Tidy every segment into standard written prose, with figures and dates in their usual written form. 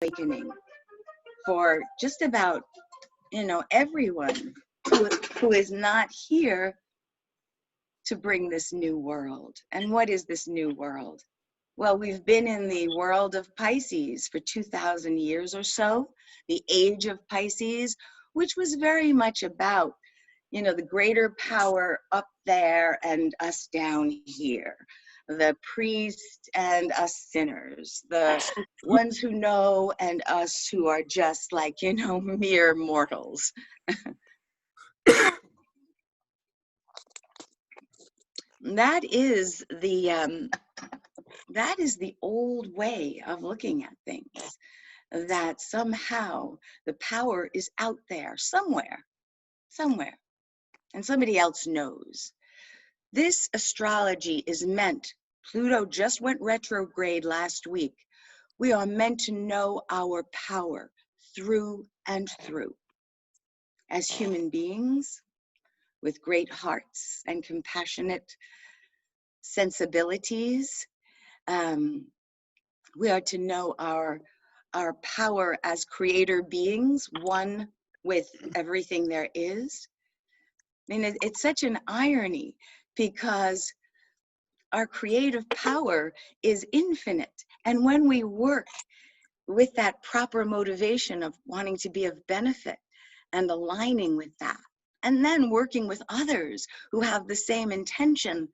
awakening for just about, everyone who is not here to bring this new world. And what is this new world? Well, we've been in the world of Pisces for 2,000 years or so, the age of Pisces, which was very much about, the greater power up there and us down here, the priest and us sinners, the ones who know and us who are just like, mere mortals. That is the old way of looking at things, that somehow the power is out there somewhere, and somebody else knows. This astrology is meant, Pluto just went retrograde last week. We are meant to know our power through and through. As human beings with great hearts and compassionate sensibilities, we are to know our power as creator beings, one with everything there is. I mean, it's such an irony, because our creative power is infinite. And when we work with that proper motivation of wanting to be of benefit and aligning with that, and then working with others who have the same intention,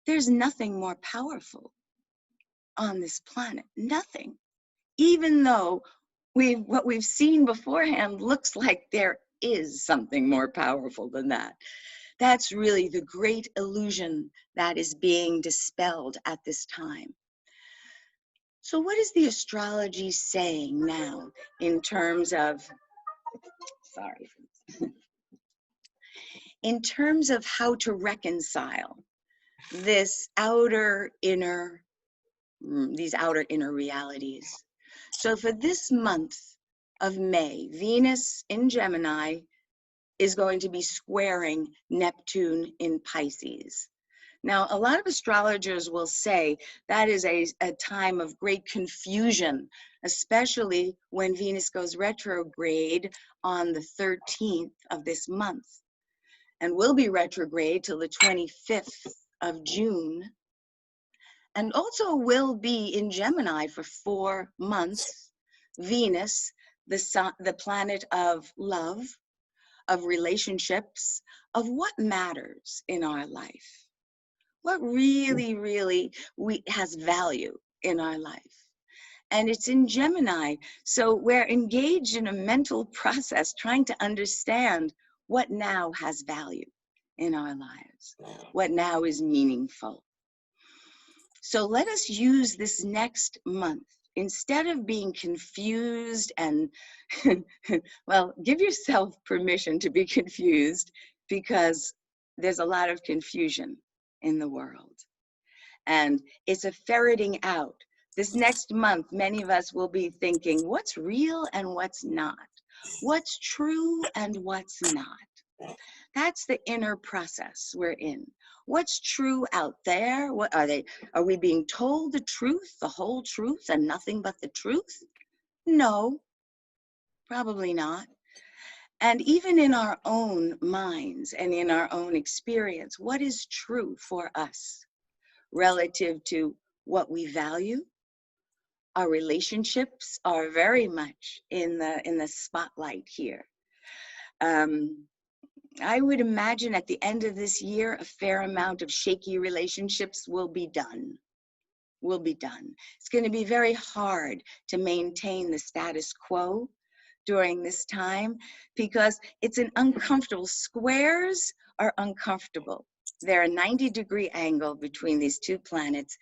there's nothing more powerful on this planet, nothing. Even though what we've seen beforehand looks like there is something more powerful than that. That's really the great illusion that is being dispelled at this time. So what is the astrology saying now in terms of, in terms of how to reconcile this these outer inner realities? So for this month of May, Venus in Gemini is going to be squaring Neptune in Pisces. Now, a lot of astrologers will say that is a time of great confusion, especially when Venus goes retrograde on the 13th of this month, and will be retrograde till the 25th of June, and also will be in Gemini for 4 months. Venus, the planet of love, of relationships, of what matters in our life, what really has value in our life. And it's in Gemini, so we're engaged in a mental process trying to understand what now has value in our lives, what now is meaningful. So let us use this next month, instead of being confused and, well, give yourself permission to be confused, because there's a lot of confusion in the world. And it's a ferreting out. This next month, many of us will be thinking, what's real and what's not? What's true and what's not? That's the inner process we're in. What's true out there? What are we being told the truth, the whole truth, and nothing but the truth? No, probably not. And even in our own minds and in our own experience, what is true for us relative to what we value? Our relationships are very much in the spotlight here. I would imagine at the end of this year, a fair amount of shaky relationships will be done. It's going to be very hard to maintain the status quo during this time, because it's an uncomfortable. Squares are uncomfortable. They're a 90-degree angle between these two planets,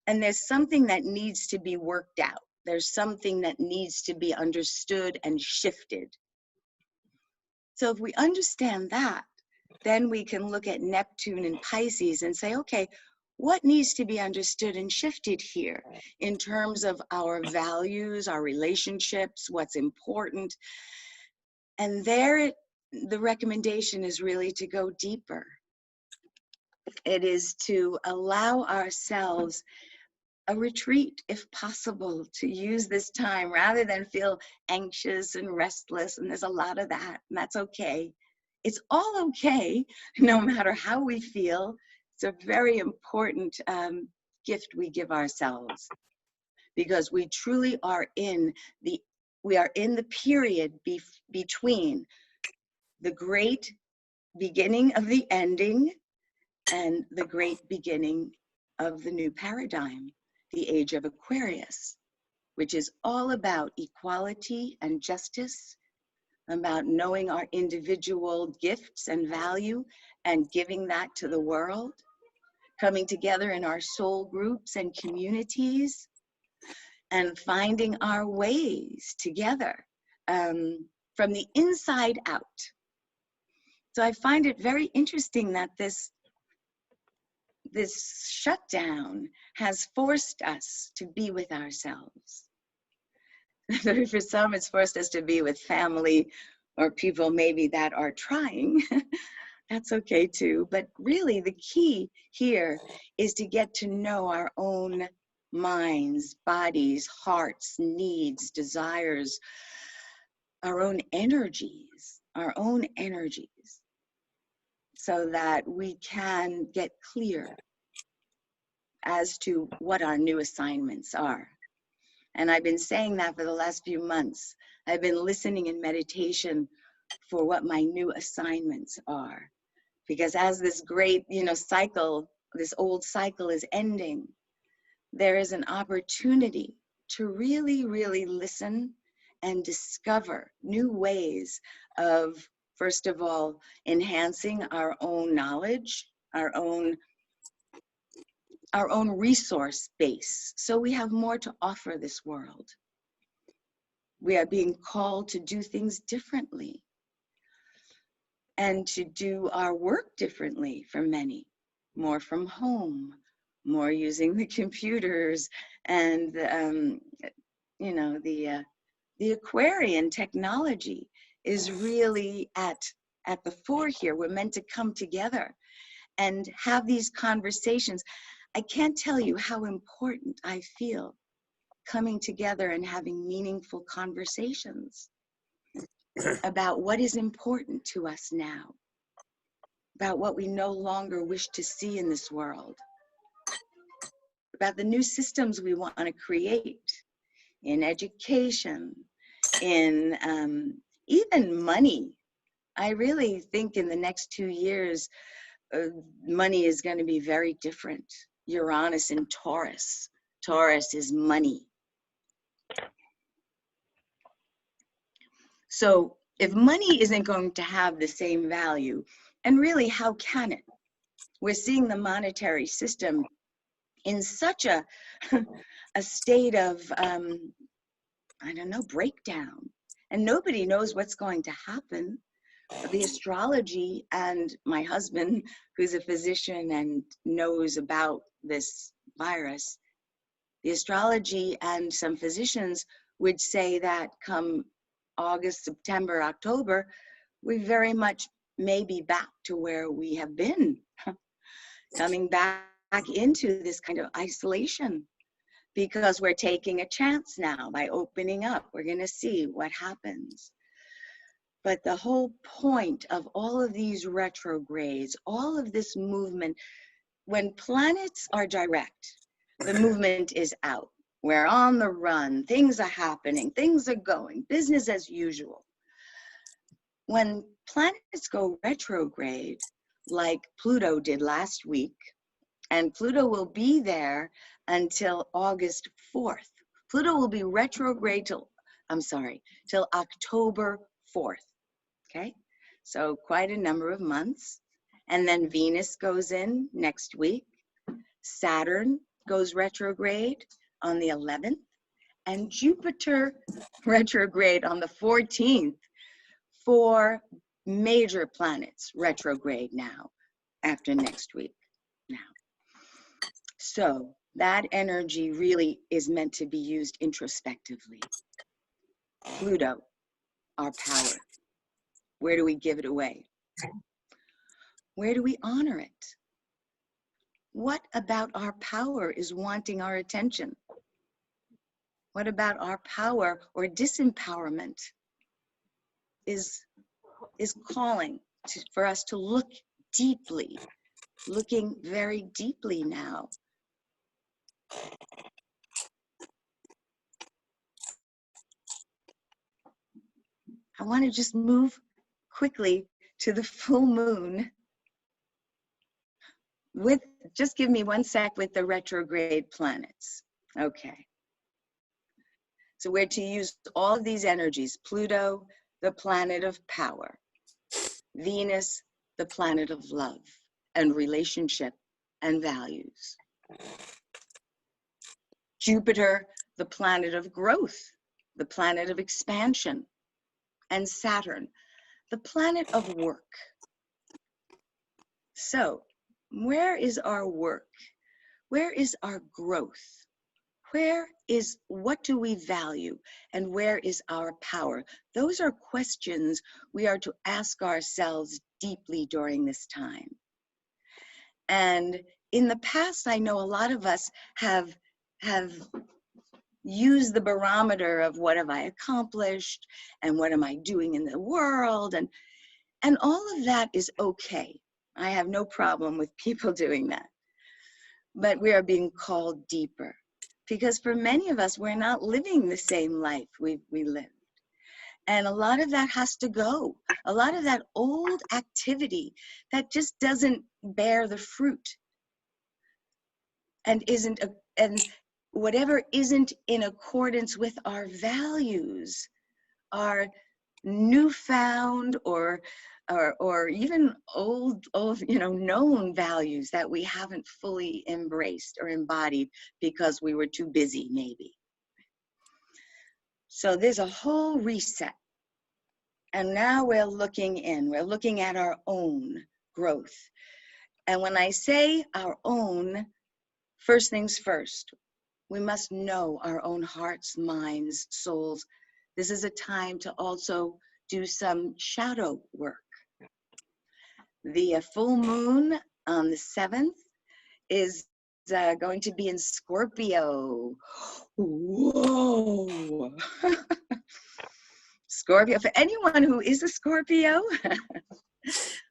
and there's something that needs to be worked out. There's something that needs to be understood and shifted. So if we understand that, then we can look at Neptune and Pisces and say, okay, what needs to be understood and shifted here in terms of our values, our relationships, what's important? And there, the recommendation is really to go deeper. It is to allow ourselves a retreat if possible, to use this time rather than feel anxious and restless. And there's a lot of that, and that's okay. It's all okay, no matter how we feel. It's a very important gift we give ourselves, because we truly are in the period between the great beginning of the ending and the great beginning of the new paradigm, the age of Aquarius, which is all about equality and justice, about knowing our individual gifts and value and giving that to the world, coming together in our soul groups and communities, and finding our ways together from the inside out. So I find it very interesting that this shutdown has forced us to be with ourselves. For some, it's forced us to be with family or people maybe that are trying. That's okay too. But really the key here is to get to know our own minds, bodies, hearts, needs, desires, our own energies, so that we can get clear as to what our new assignments are. And I've been saying that for the last few months. I've been listening in meditation for what my new assignments are. Because as this great, cycle, this old cycle is ending, there is an opportunity to really, really listen and discover new ways of, first of all, enhancing our own knowledge, our own resource base, so we have more to offer this world. We are being called to do things differently and to do our work differently for many, more from home, more using the computers, and the Aquarian technology is really at the fore here. We're meant to come together and have these conversations. I can't tell you how important I feel coming together and having meaningful conversations about what is important to us now, about what we no longer wish to see in this world, about the new systems we want to create in education, in even money. I really think in the next 2 years, money is going to be very different. Uranus in Taurus. Taurus is money. So if money isn't going to have the same value, and really how can it? We're seeing the monetary system in such a state of, breakdown. And nobody knows what's going to happen. The astrology, and my husband, who's a physician and knows about this virus, the astrology and some physicians would say that come August, September, October, we very much may be back to where we have been, coming back into this kind of isolation, because we're taking a chance now by opening up. We're going to see what happens. But the whole point of all of these retrogrades, all of this movement, when planets are direct, the movement is out. We're on the run. Things are happening. Things are going. Business as usual. When planets go retrograde, like Pluto did last week, and Pluto will be there until August 4th. Pluto will be retrograde till October 4th. Okay, so quite a number of months. And then Venus goes in next week. Saturn goes retrograde on the 11th, and Jupiter retrograde on the 14th. 4 major planets retrograde now after next week now. So that energy really is meant to be used introspectively. Pluto, our power. Where do we give it away? Where do we honor it? what about our power is wanting our attention? What about our power or disempowerment is calling for us to look deeply, looking very deeply now? I want to just move quickly to the full moon. Just give me 1 sec with the retrograde planets. Okay. So we're to use all of these energies. Pluto, the planet of power. Venus, the planet of love and relationship and values. Jupiter, the planet of growth, the planet of expansion. And Saturn, the planet of work. So, where is our work? Where is our growth? What do we value? And where is our power? Those are questions we are to ask ourselves deeply during this time. And in the past, I know a lot of us have used the barometer of what have I accomplished and what am I doing in the world, and all of that is okay. I have no problem with people doing that. But we are being called deeper, because for many of us, we're not living the same life we lived. And a lot of that has to go. A lot of that old activity that just doesn't bear the fruit and whatever isn't in accordance with our values, our newfound or even old, known values that we haven't fully embraced or embodied because we were too busy, maybe. So there's a whole reset. And now we're looking at our own growth. And when I say our own, first things first, we must know our own hearts, minds, souls. This is a time to also do some shadow work. The full moon on the 7th is going to be in Scorpio. Whoa! Scorpio, for anyone who is a Scorpio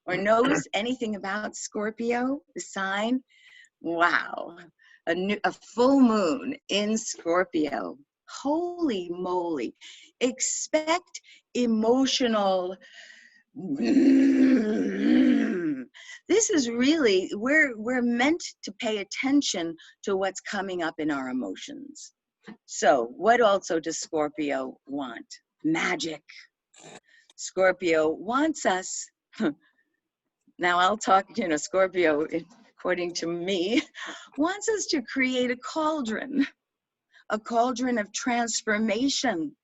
or knows anything about Scorpio, the sign, wow, a full moon in Scorpio. Holy moly. Expect emotional. This is really, we're meant to pay attention to what's coming up in our emotions. So what also does Scorpio want? Magic. Scorpio wants us, now I'll talk, Scorpio, according to me, wants us to create a cauldron of transformation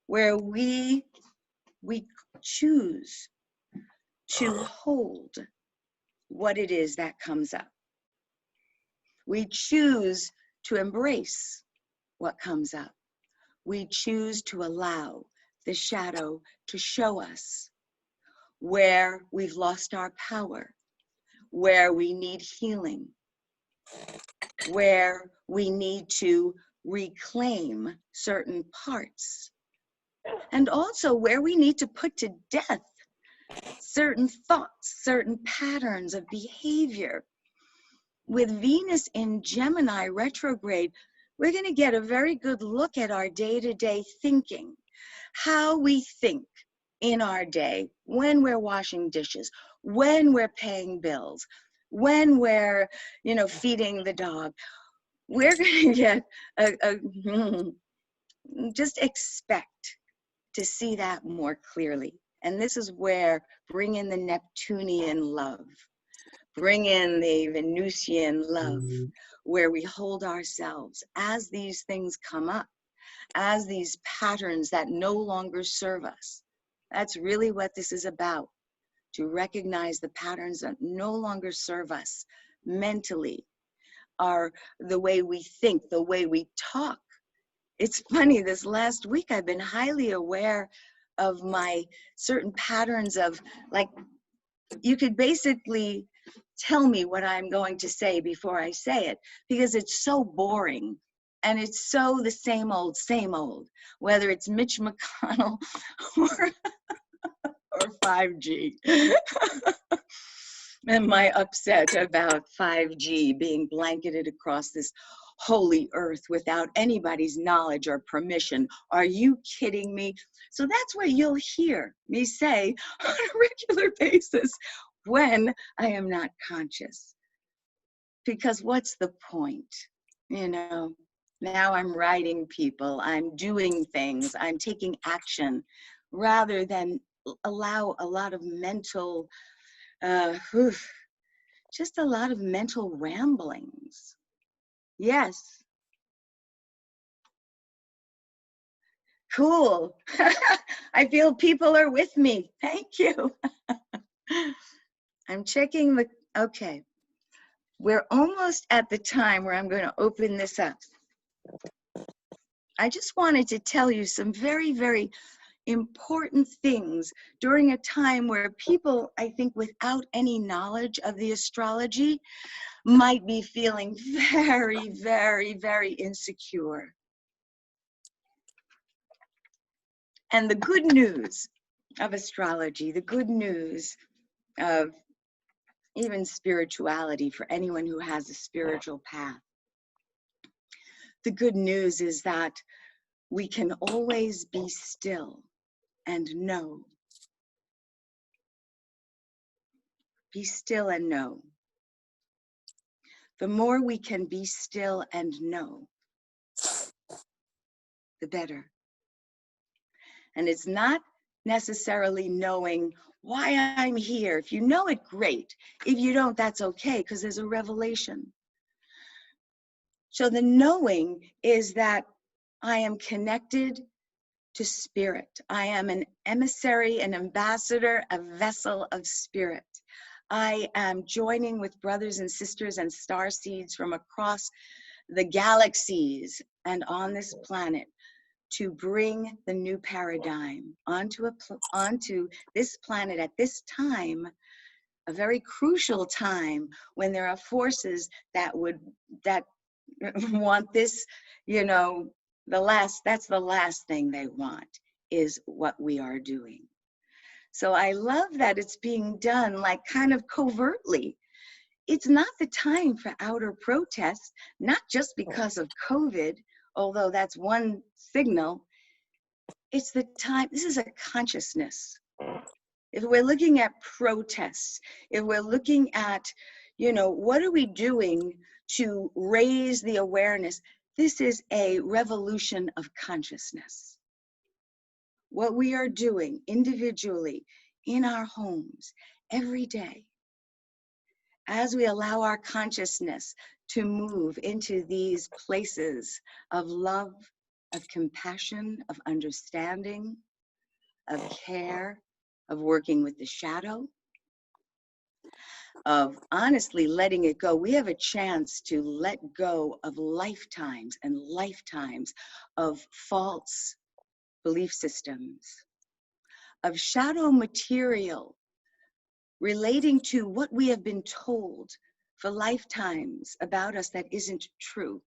where we choose to hold what it is that comes up. We choose to embrace what comes up. We choose to allow the shadow to show us where we've lost our power, where we need healing, where we need to reclaim certain parts, and also where we need to put to death certain thoughts, certain patterns of behavior. With Venus in Gemini retrograde, we're going to get a very good look at our day-to-day thinking, how we think in our day, when we're washing dishes, when we're paying bills, when we're, feeding the dog. We're going to get just expect to see that more clearly. And this is where bring in the Neptunian love, bring in the Venusian love, where we hold ourselves as these things come up, as these patterns that no longer serve us. That's really what this is about, to recognize the patterns that no longer serve us mentally, are the way we think, the way we talk. It's funny, this last week I've been highly aware of my certain patterns of, like, you could basically tell me what I'm going to say before I say it, because it's so boring. And it's so the same old, whether it's Mitch McConnell or 5G. And my upset about 5G being blanketed across this holy earth without anybody's knowledge or permission. Are you kidding me? So that's what you'll hear me say on a regular basis when I am not conscious. Because what's the point? You know, now I'm writing people, I'm doing things, I'm taking action rather than allow a lot of mental, just a lot of mental ramblings. Yes. Cool. I feel people are with me. Thank you. I'm checking the, okay. We're almost at the time where I'm going to open this up. I just wanted to tell you some very, very important things during a time where people, I think, without any knowledge of the astrology, might be feeling very, very, very insecure. And the good news of astrology, the good news of even spirituality for anyone who has a spiritual path, the good news is that we can always be still and know. Be still and know. The more we can be still and know, the better. And it's not necessarily knowing why I'm here. If you know it, great. If you don't, that's okay, because there's a revelation. So the knowing is that I am connected to spirit. I am an emissary, an ambassador, a vessel of spirit. I am joining with brothers and sisters and star seeds from across the galaxies and on this planet to bring the new paradigm onto this planet at this time, a very crucial time when there are forces that want this, you know, that's the last thing they want, is what we are doing. So I love that it's being done like kind of covertly. It's not the time for outer protests, not just because of COVID, although that's one signal. It's the time, this is a consciousness. If we're looking at protests, if we're looking at, you know, what are we doing to raise the awareness? This is a revolution of consciousness. What we are doing individually in our homes every day, as we allow our consciousness to move into these places of love, of compassion, of understanding, of care, of working with the shadow, of honestly letting it go. We have a chance to let go of lifetimes and lifetimes of false belief systems, of shadow material relating to what we have been told for lifetimes about us that isn't true.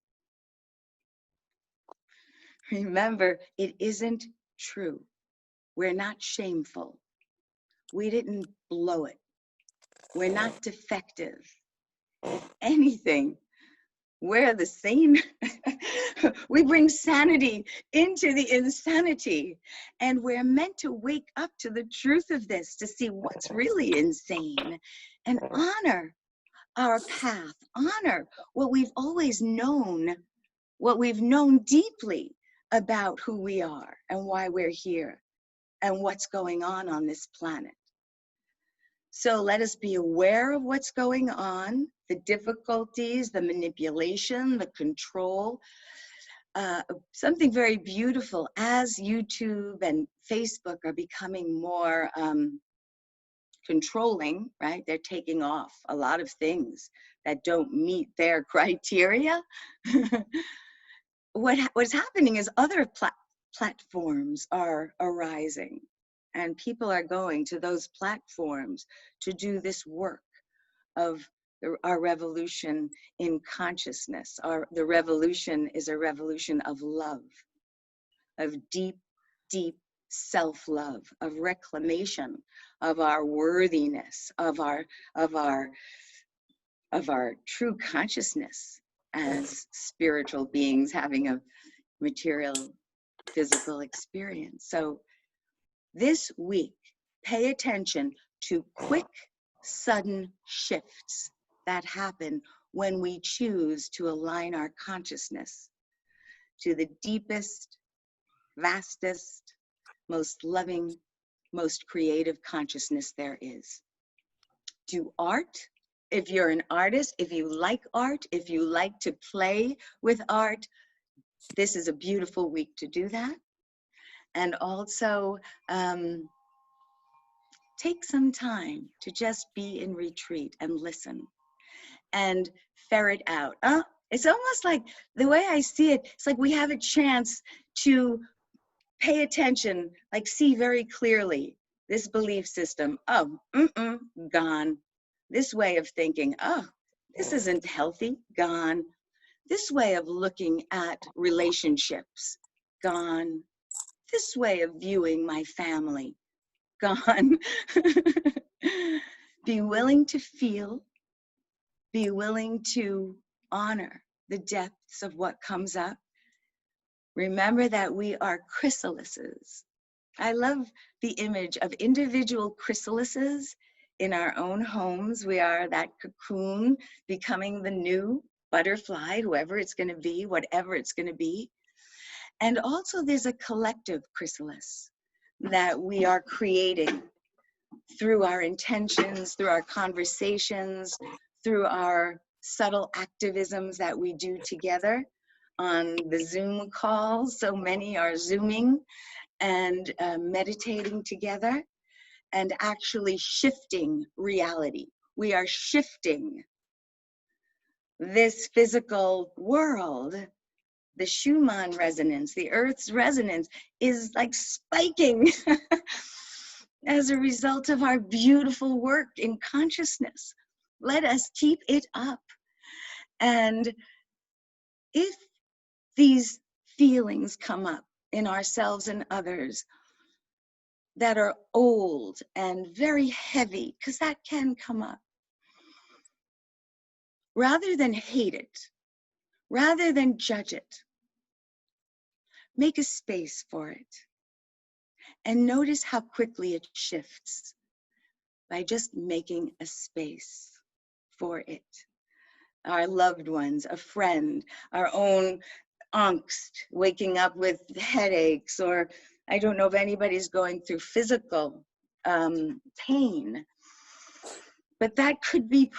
Remember, it isn't true. We're not shameful. We didn't blow it. We're not defective. If anything, we're the same. We bring sanity into the insanity. And we're meant to wake up to the truth of this, to see what's really insane and honor our path, honor what we've always known, what we've known deeply about who we are and why we're here and what's going on this planet. So let us be aware of what's going on, the difficulties, the manipulation, the control. Something very beautiful as YouTube and Facebook are becoming more controlling, right? They're taking off a lot of things that don't meet their criteria. What's happening is other platforms are arising, and people are going to those platforms to do this work of our revolution in consciousness. The revolution is a revolution of love, of deep, deep self-love, of reclamation of our worthiness, of our true consciousness as spiritual beings having a material, physical experience. So this week, pay attention to quick, sudden shifts that happen when we choose to align our consciousness to the deepest, vastest, most loving, most creative consciousness there is. Do art. If you're an artist, if you like art, if you like to play with art, this is a beautiful week to do that. And also take some time to just be in retreat and listen and ferret out. It's almost like, the way I see it, it's like we have a chance to pay attention, like see very clearly this belief system. Gone. This way of thinking, this isn't healthy, gone. This way of looking at relationships, gone. This way of viewing my family, gone. Be willing to feel, be willing to honor the depths of what comes up. Remember that we are chrysalises. I love the image of individual chrysalises in our own homes. We are that cocoon becoming the new butterfly, whoever it's going to be, whatever it's going to be. And also there's a collective chrysalis that we are creating through our intentions, through our conversations, through our subtle activisms that we do together on the Zoom calls. So many are Zooming and meditating together and actually shifting reality. We are shifting this physical world. The Schumann resonance, the Earth's resonance is like spiking as a result of our beautiful work in consciousness. Let us keep it up. And if these feelings come up in ourselves and others that are old and very heavy, because that can come up, rather than hate it, rather than judge it, make a space for it and notice how quickly it shifts by just making a space for it. Our loved ones, a friend, our own angst, waking up with headaches, or I don't know if anybody's going through physical pain, but that could be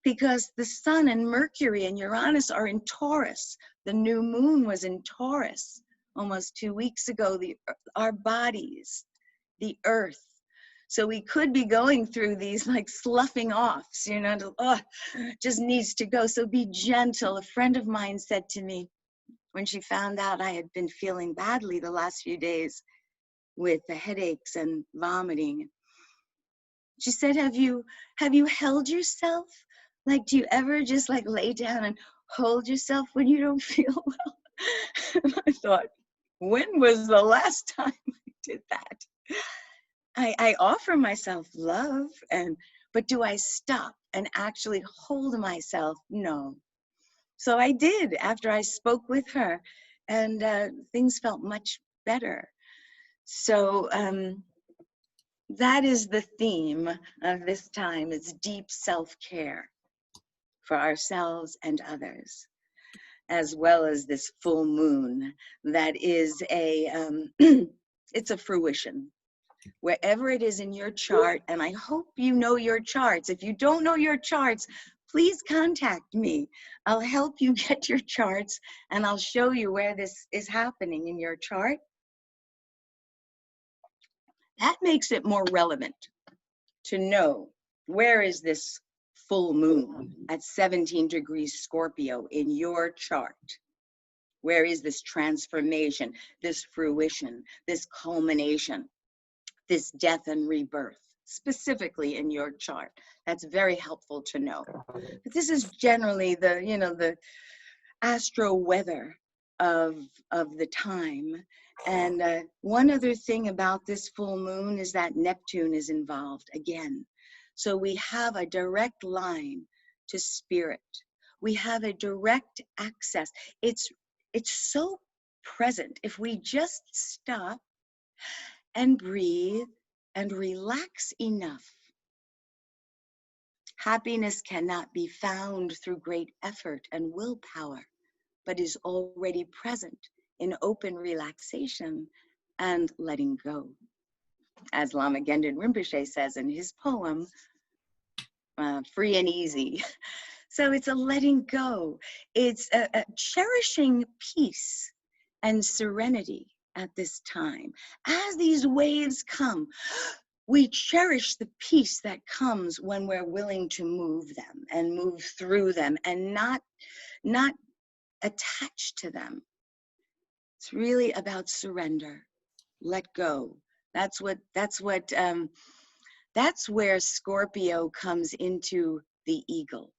because the Sun and Mercury and Uranus are in Taurus. The new moon was in Taurus almost 2 weeks ago. Our bodies, the Earth. So we could be going through these like sloughing offs, just needs to go. So be gentle. A friend of mine said to me when she found out I had been feeling badly the last few days with the headaches and vomiting, she said, have you held yourself? Like, do you ever just like lay down and hold yourself when you don't feel well? And I thought, when was the last time I did that? I offer myself love, but do I stop and actually hold myself? No. So I did after I spoke with her, and things felt much better. So that is the theme of this time. It's deep self-care for ourselves and others, as well as this full moon that is it's a fruition. Wherever it is in your chart, and I hope you know your charts. If you don't know your charts, please contact me. I'll help you get your charts, and I'll show you where this is happening in your chart. That makes it more relevant to know where is this full moon at 17 degrees Scorpio in your chart. Where is this transformation, this fruition, this culmination, this death and rebirth? specifically in your chart. That's very helpful to know. But this is generally the, you know, the astro weather of the time. And one other thing about this full moon is that Neptune is involved again. So we have a direct line to spirit. We have a direct access. It's so present. If we just stop and breathe and relax enough, happiness cannot be found through great effort and willpower, but is already present in open relaxation and letting go. As Lama Gendon Rinpoche says in his poem, Free and Easy. So it's a letting go. It's a cherishing peace and serenity at this time. As these waves come, we cherish the peace that comes when we're willing to move them and move through them and not attached to them. It's really about surrender, let go. That's where Scorpio comes into the eagle.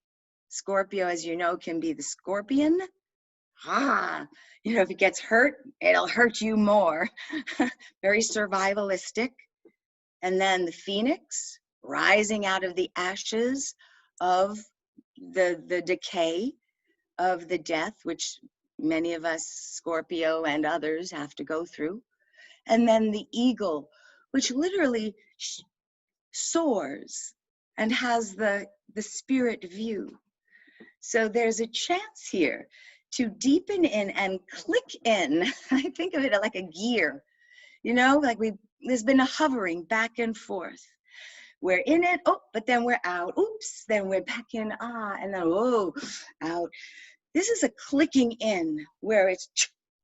Scorpio, as you know, can be the scorpion. You know, if it gets hurt, it'll hurt you more. Very survivalistic. And then the phoenix, rising out of the ashes of the decay of the death, which many of us, Scorpio and others, have to go through. And then the eagle, which literally soars and has the spirit view. So there's a chance here to deepen in and click in. I think of it like a gear, you know, like there's been a hovering back and forth. We're in it, oh, but then we're out. Oops, then we're back in, and then, oh, out. This is a clicking in where it's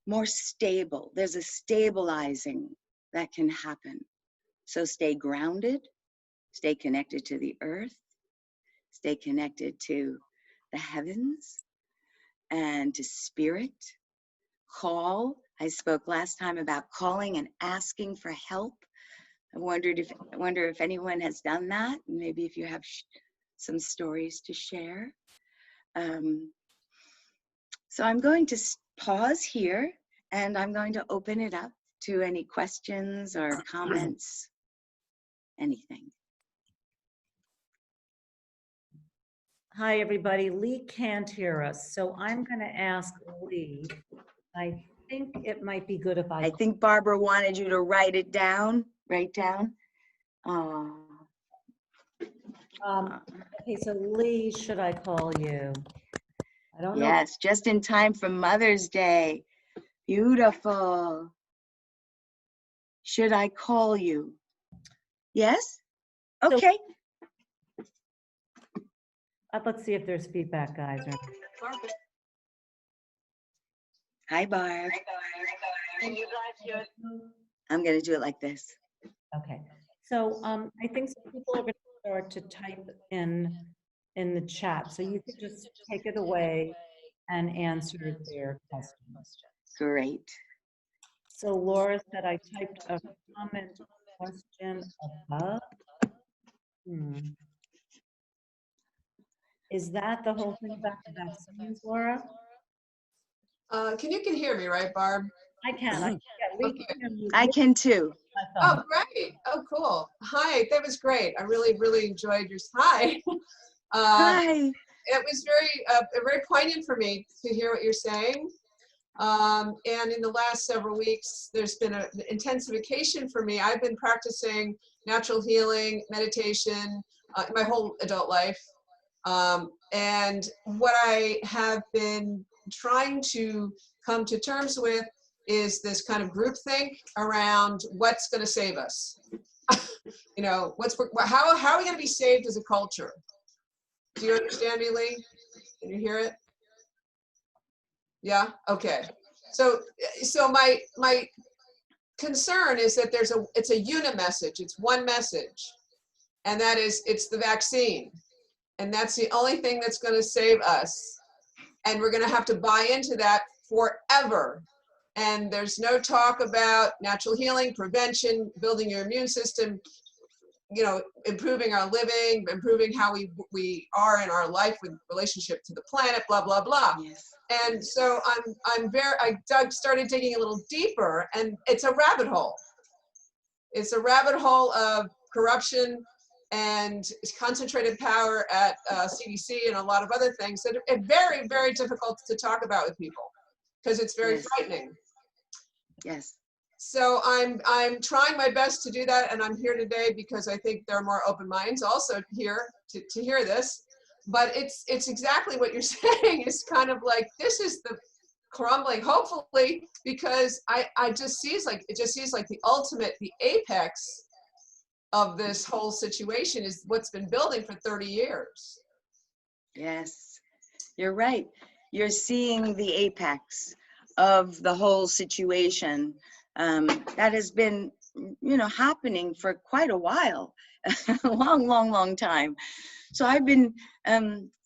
more stable. There's a stabilizing that can happen. So stay grounded, stay connected to the earth, stay connected to the heavens and to spirit. Call. I spoke last time about calling and asking for help. I wonder if anyone has done that. Maybe if you have some stories to share. So I'm going to pause here and I'm going to open it up to any questions or comments, anything. Hi, everybody. Lee can't hear us, so I'm going to ask Lee. I think it might be good if I think Barbara wanted you to write it down. Write down. Okay, so Lee, should I call you? I don't know. Yes, just in time for Mother's Day. Beautiful. Should I call you? Yes? Okay. Let's see if there's feedback, guys. Hi, Barb. Can you guys do it? I'm going to do it like this. Okay. So I think some people are going to start to type in the chat. So you could just take it away and answer their questions. Great. So Laura said I typed a comment question above. Is that the whole thing about the vaccines, Laura? Can hear me, right, Barb? I can. I can too. Oh, great. Oh, cool. Hi, that was great. I really, really enjoyed your hi. Hi. It was very poignant for me to hear what you're saying. And in the last several weeks, there's been an intensification for me. I've been practicing natural healing, meditation, my whole adult life. And what I have been trying to come to terms with is this kind of groupthink around what's going to save us. You know, how are we going to be saved as a culture? Do you understand me, Lee? Can you hear it? Yeah. Okay. So my concern is that it's a unimessage. It's one message, and that is it's the vaccine, and that's the only thing that's going to save us. And we're going to have to buy into that forever. And there's no talk about natural healing, prevention, building your immune system. you know, improving our living, improving how we are in our life with relationship to the planet, blah, blah, blah. Yes. And so I started digging a little deeper, and it's a rabbit hole. It's a rabbit hole of corruption and concentrated power at CDC and a lot of other things that are very, very difficult to talk about with people because it's very Yes. frightening. Yes. So I'm trying my best to do that, and I'm here today because I think there are more open minds also here to hear this. But it's exactly what you're saying. It's kind of like this is the crumbling, hopefully, because it just seems like the ultimate, the apex of this whole situation is what's been building for 30 years. Yes, you're right. You're seeing the apex of the whole situation that has been, you know, happening for quite a while, a long time. So I've been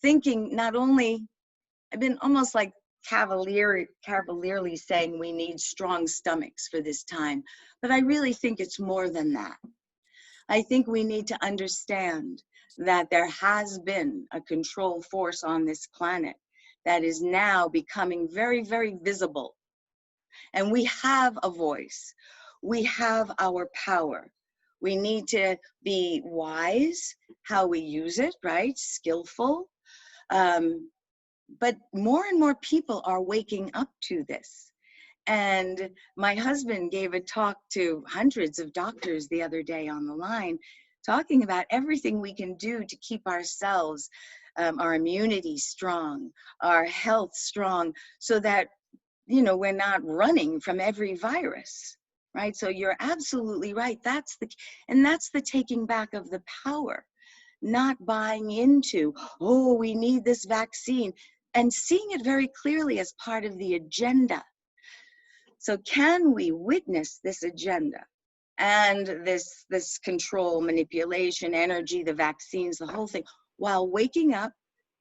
thinking I've been almost like cavalierly saying we need strong stomachs for this time, but I really think it's more than that. I think we need to understand that there has been a control force on this planet that is now becoming very, very visible. And we have a voice. We have our power. We need to be wise how we use it, right? Skillful. But more and more people are waking up to this. And my husband gave a talk to hundreds of doctors the other day on the line, talking about everything we can do to keep ourselves, our immunity strong, our health strong, so that, you know, we're not running from every virus, right? So you're absolutely right. That's the taking back of the power, not buying into, oh, we need this vaccine, and seeing it very clearly as part of the agenda. So can we witness this agenda and this control, manipulation, energy, the vaccines, the whole thing, while waking up,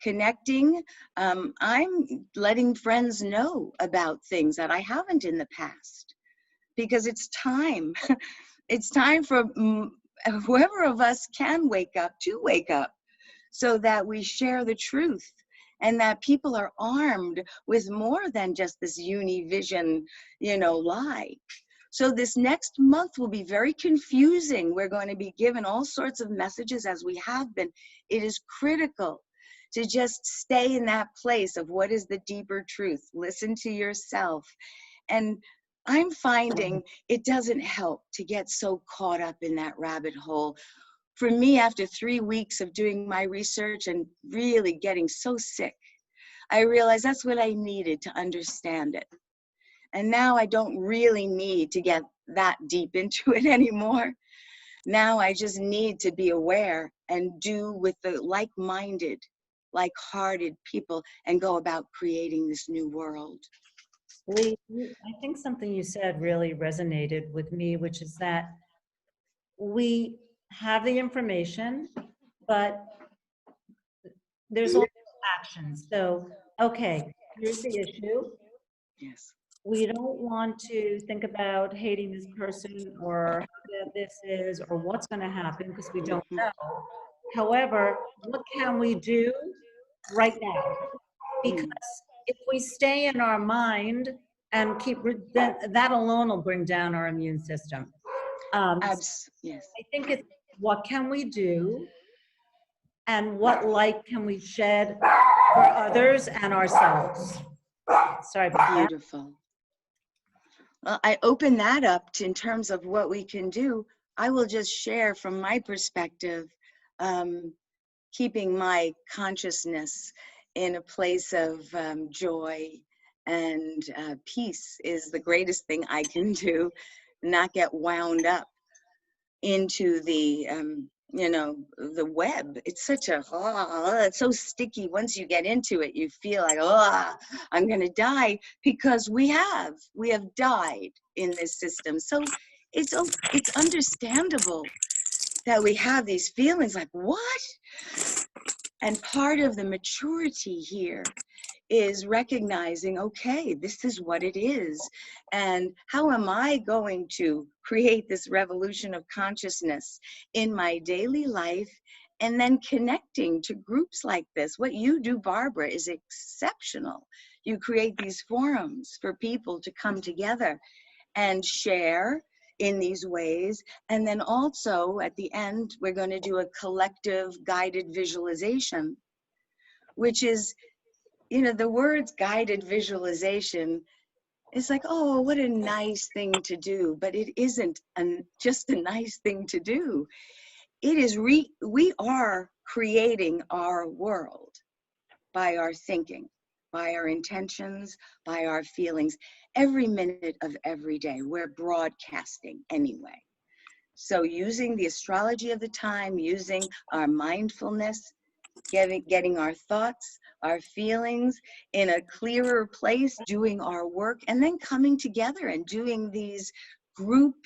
connecting? I'm letting friends know about things that I haven't in the past, because it's time. It's time for whoever of us can wake up to wake up, so that we share the truth, and that people are armed with more than just this univision, you know, lie. So this next month will be very confusing. We're going to be given all sorts of messages, as we have been. It is critical to just stay in that place of what is the deeper truth. Listen to yourself. And I'm finding it doesn't help to get so caught up in that rabbit hole. For me, after 3 weeks of doing my research and really getting so sick, I realized that's what I needed to understand it. And now I don't really need to get that deep into it anymore. Now I just need to be aware and do with the like-minded, like-hearted people and go about creating this new world. Lee, I think something you said really resonated with me, which is that we have the information, but there's also actions. So, okay, here's the issue. Yes. We don't want to think about hating this person or how this is or what's going to happen, because we don't know. However, what can we do right now? Because if we stay in our mind and keep that alone will bring down our immune system. Yes. I think it's what can we do and what light can we shed for others and ourselves. Sorry about that. Beautiful. Well, I open that up in terms of what we can do. I will just share from my perspective, keeping my consciousness in a place of joy and peace is the greatest thing I can do. Not get wound up into the you know, the web. It's such a it's so sticky. Once you get into it, you feel like, oh, I'm gonna die, because we have died in this system. So it's understandable that we have these feelings like, what? And part of the maturity here is recognizing, okay, this is what it is. And how am I going to create this revolution of consciousness in my daily life? And then connecting to groups like this. What you do, Barbara, is exceptional. You create these forums for people to come together and share in these ways. And then also at the end, we're going to do a collective guided visualization, which is, you know, the words guided visualization is like, oh, what a nice thing to do. But it isn't just a nice thing to do. It is, we are creating our world by our thinking, by our intentions, by our feelings. Every minute of every day, we're broadcasting anyway. So using the astrology of the time, using our mindfulness, getting our thoughts, our feelings in a clearer place, doing our work, and then coming together and doing these group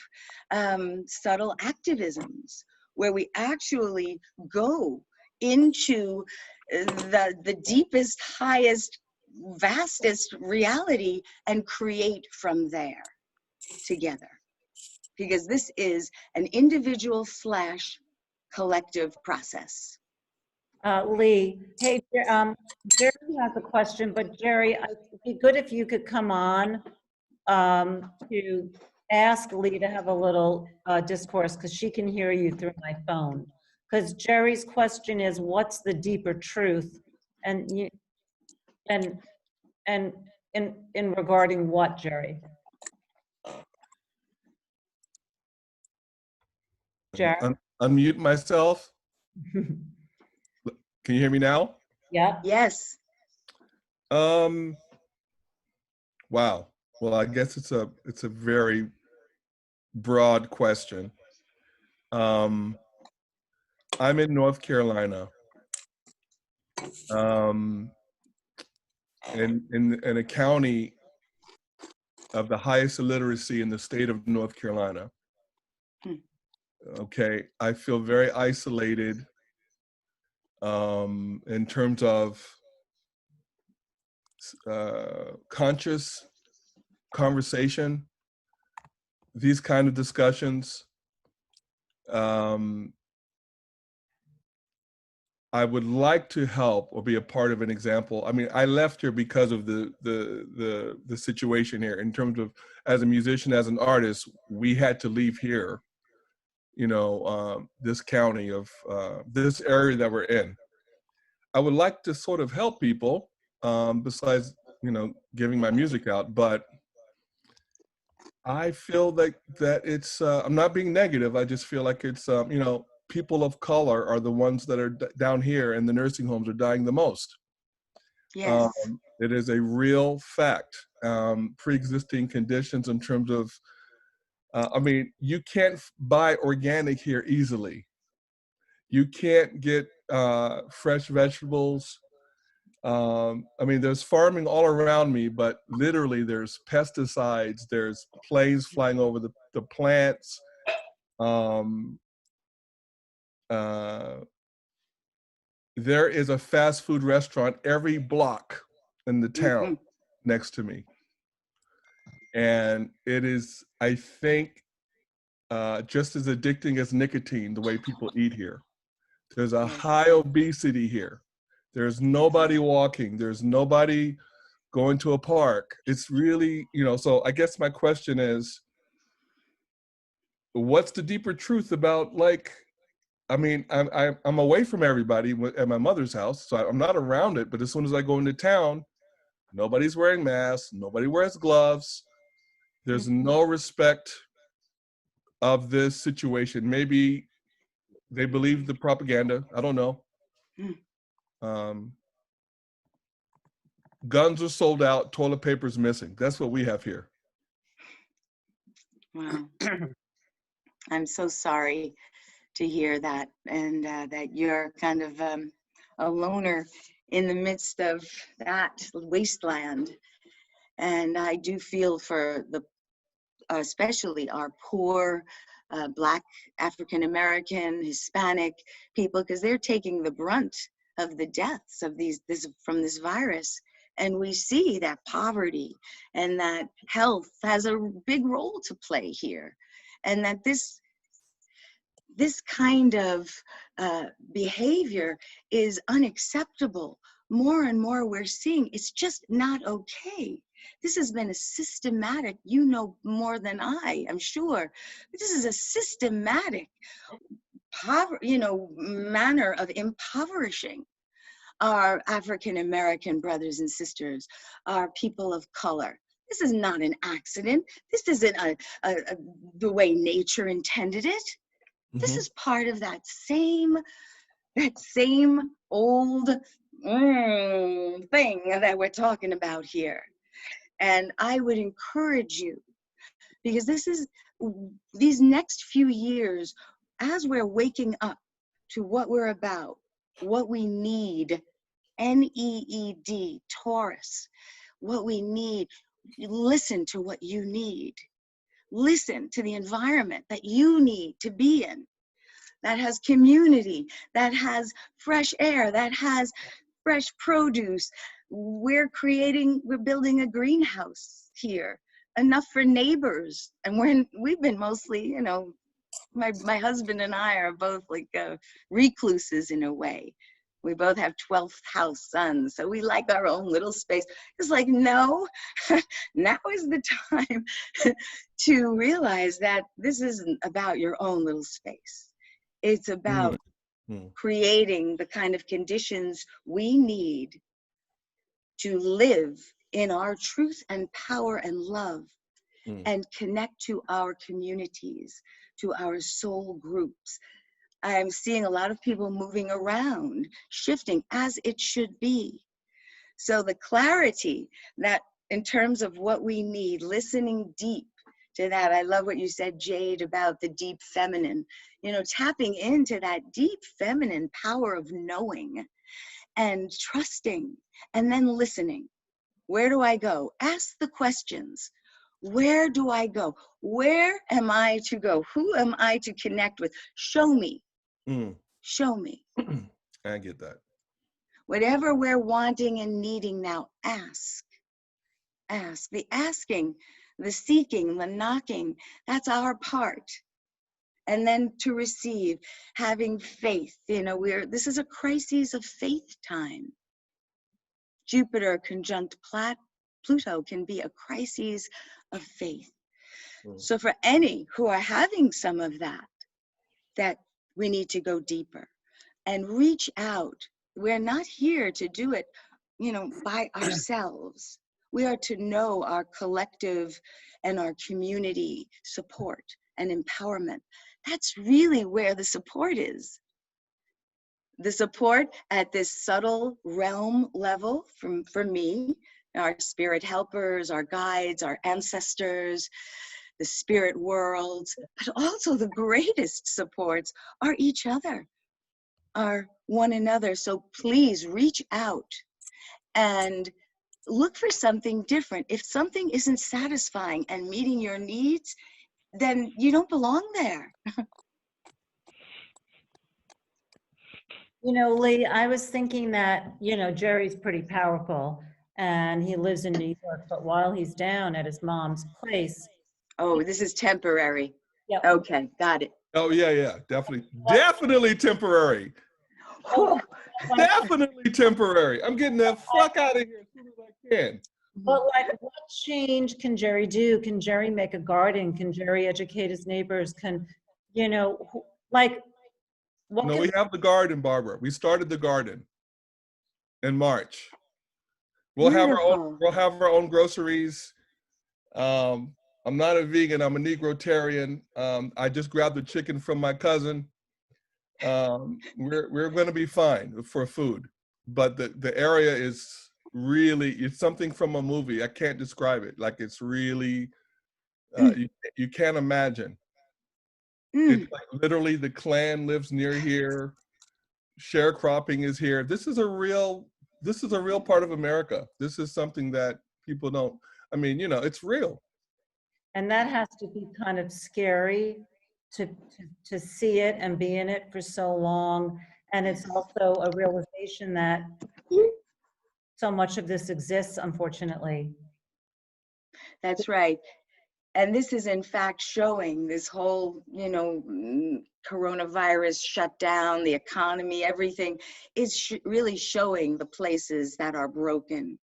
subtle activisms where we actually go into the deepest, highest, vastest reality and create from there together. Because this is an individual / collective process. Lee, hey, Jerry has a question, but Jerry, it'd be good if you could come on to ask Lee to have a little discourse, because she can hear you through my phone. Because Jerry's question is, what's the deeper truth? And you, and in regarding what, Jerry? Jerry? Unmute myself. Can you hear me now? Yeah. Yes. Wow. Well, I guess it's a very broad question. I'm in North Carolina, in a county of the highest illiteracy in the state of North Carolina. Okay, I feel very isolated in terms of conscious conversation, these kind of discussions. I would like to help or be a part of an example. I mean, I left here because of the situation here. In terms of, as a musician, as an artist, we had to leave here. You know, this county of this area that we're in. I would like to sort of help people, besides, you know, giving my music out, but I feel that it's, I'm not being negative. I just feel like it's, you know, people of color are the ones that are down here, and the nursing homes are dying the most. Yes. It is a real fact. Pre-existing conditions in terms of, I mean, you can't buy organic here easily. You can't get fresh vegetables. I mean, there's farming all around me, but literally there's pesticides, there's planes flying over the plants. There is a fast food restaurant every block in the town next to me. And it is, I think, just as addicting as nicotine, the way people eat here. There's a high obesity here. There's nobody walking. There's nobody going to a park. It's really, you know, so I guess my question is, what's the deeper truth about, like, I mean, I'm away from everybody at my mother's house, so I'm not around it, but as soon as I go into town, nobody's wearing masks, nobody wears gloves. There's no respect of this situation. Maybe they believe the propaganda, I don't know. Guns are sold out, toilet paper's missing. That's what we have here. Wow. I'm so sorry to hear that, and that you're kind of a loner in the midst of that wasteland. And I do feel for the, especially our poor Black, African American, Hispanic people, because they're taking the brunt of the deaths of from this virus. And we see that poverty and that health has a big role to play here. And that this kind of behavior is unacceptable. More and more we're seeing it's just not okay. This has been a systematic, you know more than I'm sure, but this is a systematic manner of impoverishing our African American brothers and sisters, our people of color. This is not an accident. This isn't the way nature intended it. This is part of that same old thing that we're talking about here. And I would encourage you, because these next few years, as we're waking up to what we're about, what we need, NEED, Taurus, what we need, listen to what you need. Listen to the environment that you need to be in, that has community, that has fresh air, that has fresh produce. We're building a greenhouse here, enough for neighbors. And we've been mostly, my husband and I are both like recluses in a way. We both have 12th house sons, so we like our own little space. It's like, no, now is the time to realize that this isn't about your own little space. It's about creating the kind of conditions we need to live in our truth and power and love and connect to our communities, to our soul groups. I'm seeing a lot of people moving around, shifting as it should be. So the clarity that in terms of what we need, listening deep to that. I love what you said, Jade, about the deep feminine, tapping into that deep feminine power of knowing and trusting and then listening. Where do I go? Ask the questions. Where do I go? Where am I to go? Who am I to connect with? Show me. Show me. I get that. Whatever we're wanting and needing now, ask. Ask. The asking, the seeking, the knocking, that's our part. And then to receive, having faith. This is a crisis of faith time. Jupiter conjunct Pluto can be a crisis of faith. So for any who are having some of that we need to go deeper and reach out. We're not here to do it, by ourselves. We are to know our collective and our community support and empowerment. That's really where the support is. The support at this subtle realm level for me, our spirit helpers, our guides, our ancestors, the spirit worlds, but also the greatest supports are each other, are one another. So please reach out and look for something different. If something isn't satisfying and meeting your needs, then you don't belong there. Lee, I was thinking that, Jerry's pretty powerful and he lives in New York, but while he's down at his mom's place. Oh, this is temporary. Yep. Okay, got it. Oh, yeah, definitely temporary. Whew. Definitely temporary. I'm getting the fuck out of here as soon as I can. But what change can Jerry do? Can Jerry make a garden? Can Jerry educate his neighbors? We have the garden, Barbara. We started the garden in March. We'll have our own groceries. I'm not a vegan. I'm a Negrotarian. I just grabbed the chicken from my cousin. We're going to be fine for food, but the area is really, it's something from a movie. I can't describe it. Like, it's really you can't imagine. It's like literally the clan lives near here. Sharecropping is here. This is a real part of America. This is something that people don't. I mean, it's real. And that has to be kind of scary to see it and be in it for so long. And it's also a realization that so much of this exists, unfortunately. That's right. And this is in fact showing this whole, coronavirus shutdown, the economy, everything is really showing the places that are broken,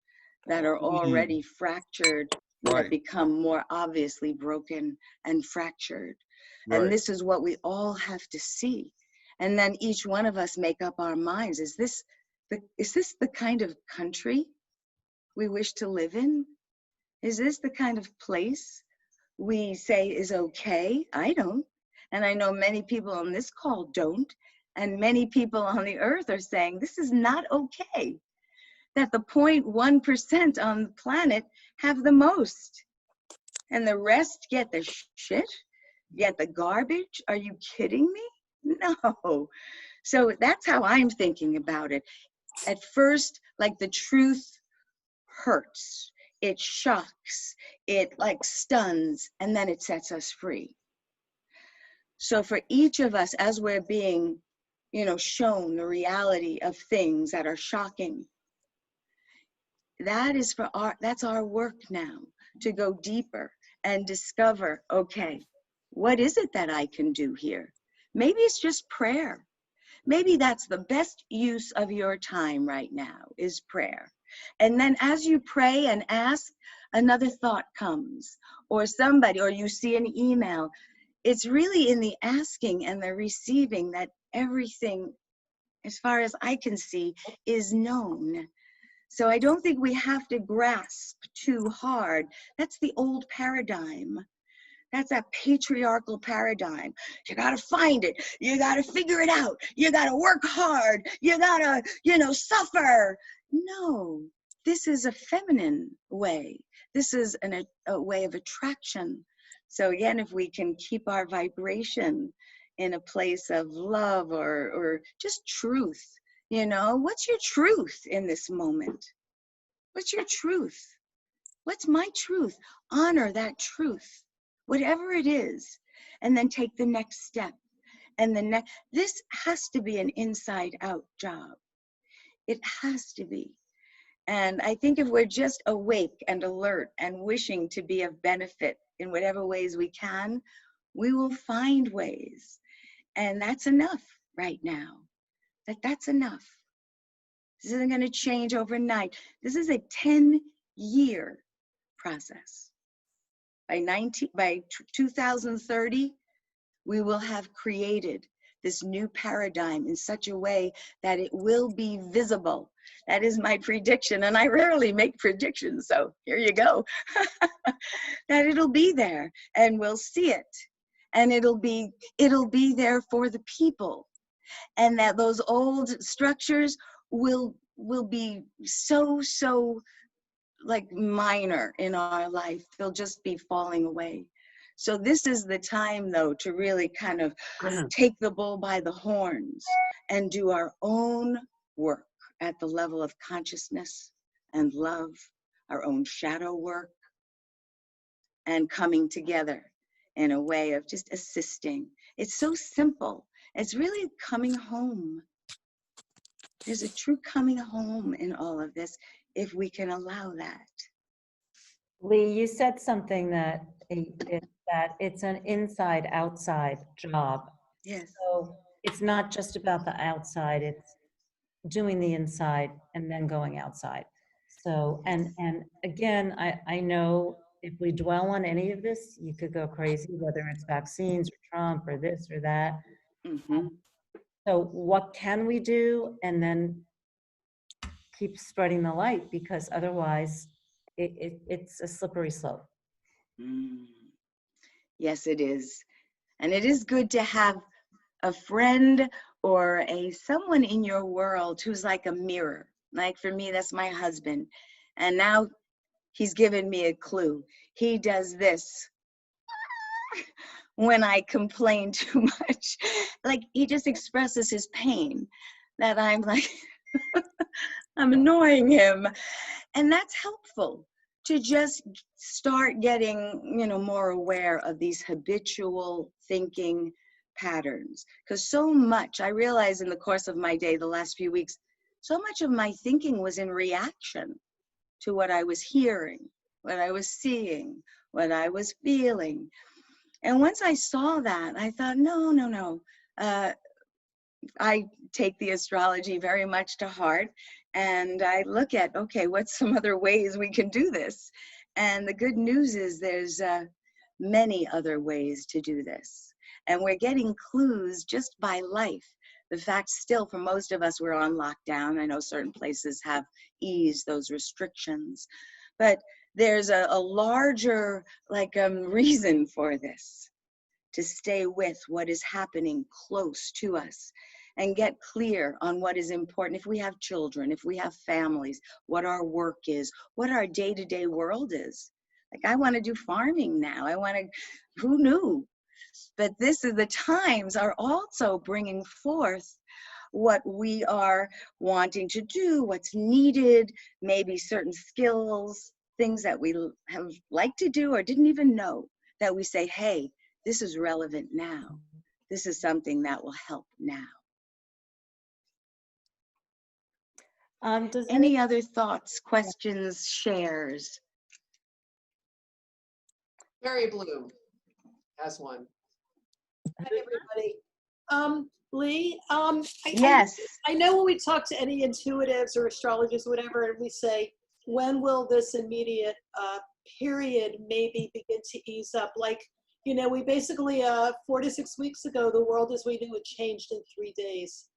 that are already fractured, that Right. become more obviously broken and fractured. Right. And this is what we all have to see. And then each one of us make up our minds. Is this the kind of country we wish to live in? Is this the kind of place we say is okay? I don't. And I know many people on this call don't. And many people on the earth are saying this is not okay. That the 0.1% on the planet have the most. And the rest get the shit, get the garbage. Are you kidding me? No. So that's how I'm thinking about it. At first, like the truth hurts. It shocks, it like stuns, and then it sets us free. So for each of us, as we're being, shown the reality of things that are shocking, that's our work now, to go deeper and discover, okay, what is it that I can do here? Maybe it's just prayer. Maybe that's the best use of your time right now, is prayer. And then as you pray and ask, another thought comes, or you see an email. It's really in the asking and the receiving that everything, as far as I can see, is known. So I don't think we have to grasp too hard. That's the old paradigm. That's that patriarchal paradigm. You got to find it. You got to figure it out. You got to work hard. You got to, suffer. No, this is a feminine way. This is a way of attraction. So again, if we can keep our vibration in a place of love or just truth, what's your truth in this moment? What's your truth? What's my truth? Honor that truth, whatever it is, and then take the next step. And this has to be an inside out job. It has to be. And I think if we're just awake and alert and wishing to be of benefit in whatever ways we can, we will find ways. And that's enough right now. That's enough. This isn't going to change overnight. This is a 10-year process. By 2030, we will have created this new paradigm in such a way that it will be visible. That is my prediction, and I rarely make predictions, so here you go. That it'll be there, and we'll see it, and it'll be there for the people, and that those old structures will be so like minor in our life. They'll just be falling away. So this is the time, though, to really kind of take the bull by the horns and do our own work at the level of consciousness and love, our own shadow work, and coming together in a way of just assisting. It's so simple. It's really coming home. There's a true coming home in all of this if we can allow that. Lee, you said something that it's an inside-outside job. Yes. So it's not just about the outside, it's doing the inside and then going outside. So, and again, I know if we dwell on any of this, you could go crazy, whether it's vaccines or Trump or this or that. Mm-hmm. So what can we do? And then keep spreading the light, because otherwise it's a slippery slope. Yes, it is. And it is good to have a friend or someone in your world who's like a mirror. Like for me, that's my husband. And now he's given me a clue. He does this when I complain too much. Like he just expresses his pain that I'm like, I'm annoying him. And that's helpful to just start getting, more aware of these habitual thinking patterns. Because so much, I realize in the course of my day, the last few weeks, so much of my thinking was in reaction to what I was hearing, what I was seeing, what I was feeling. And once I saw that, I thought, no. I take the astrology very much to heart, and I look at, okay, what's some other ways we can do this? And the good news is there's many other ways to do this. And we're getting clues just by life. The fact still, for most of us, we're on lockdown. I know certain places have eased those restrictions, but there's a larger reason for this, to stay with what is happening close to us and get clear on what is important. If we have children, if we have families, what our work is, what our day-to-day world is. Like, I want to do farming now. Who knew? But the times are also bringing forth what we are wanting to do, what's needed, maybe certain skills, things that we have liked to do or didn't even know, that we say, hey, this is relevant now. This is something that will help now. Does Any other thoughts, questions, shares? Mary Bloom has one. Hi, everybody. Lee, Yes. I know when we talk to any intuitives or astrologers, whatever, and we say, when will this immediate period maybe begin to ease up? Like, we basically, 4 to 6 weeks ago, the world as we knew it changed in 3 days.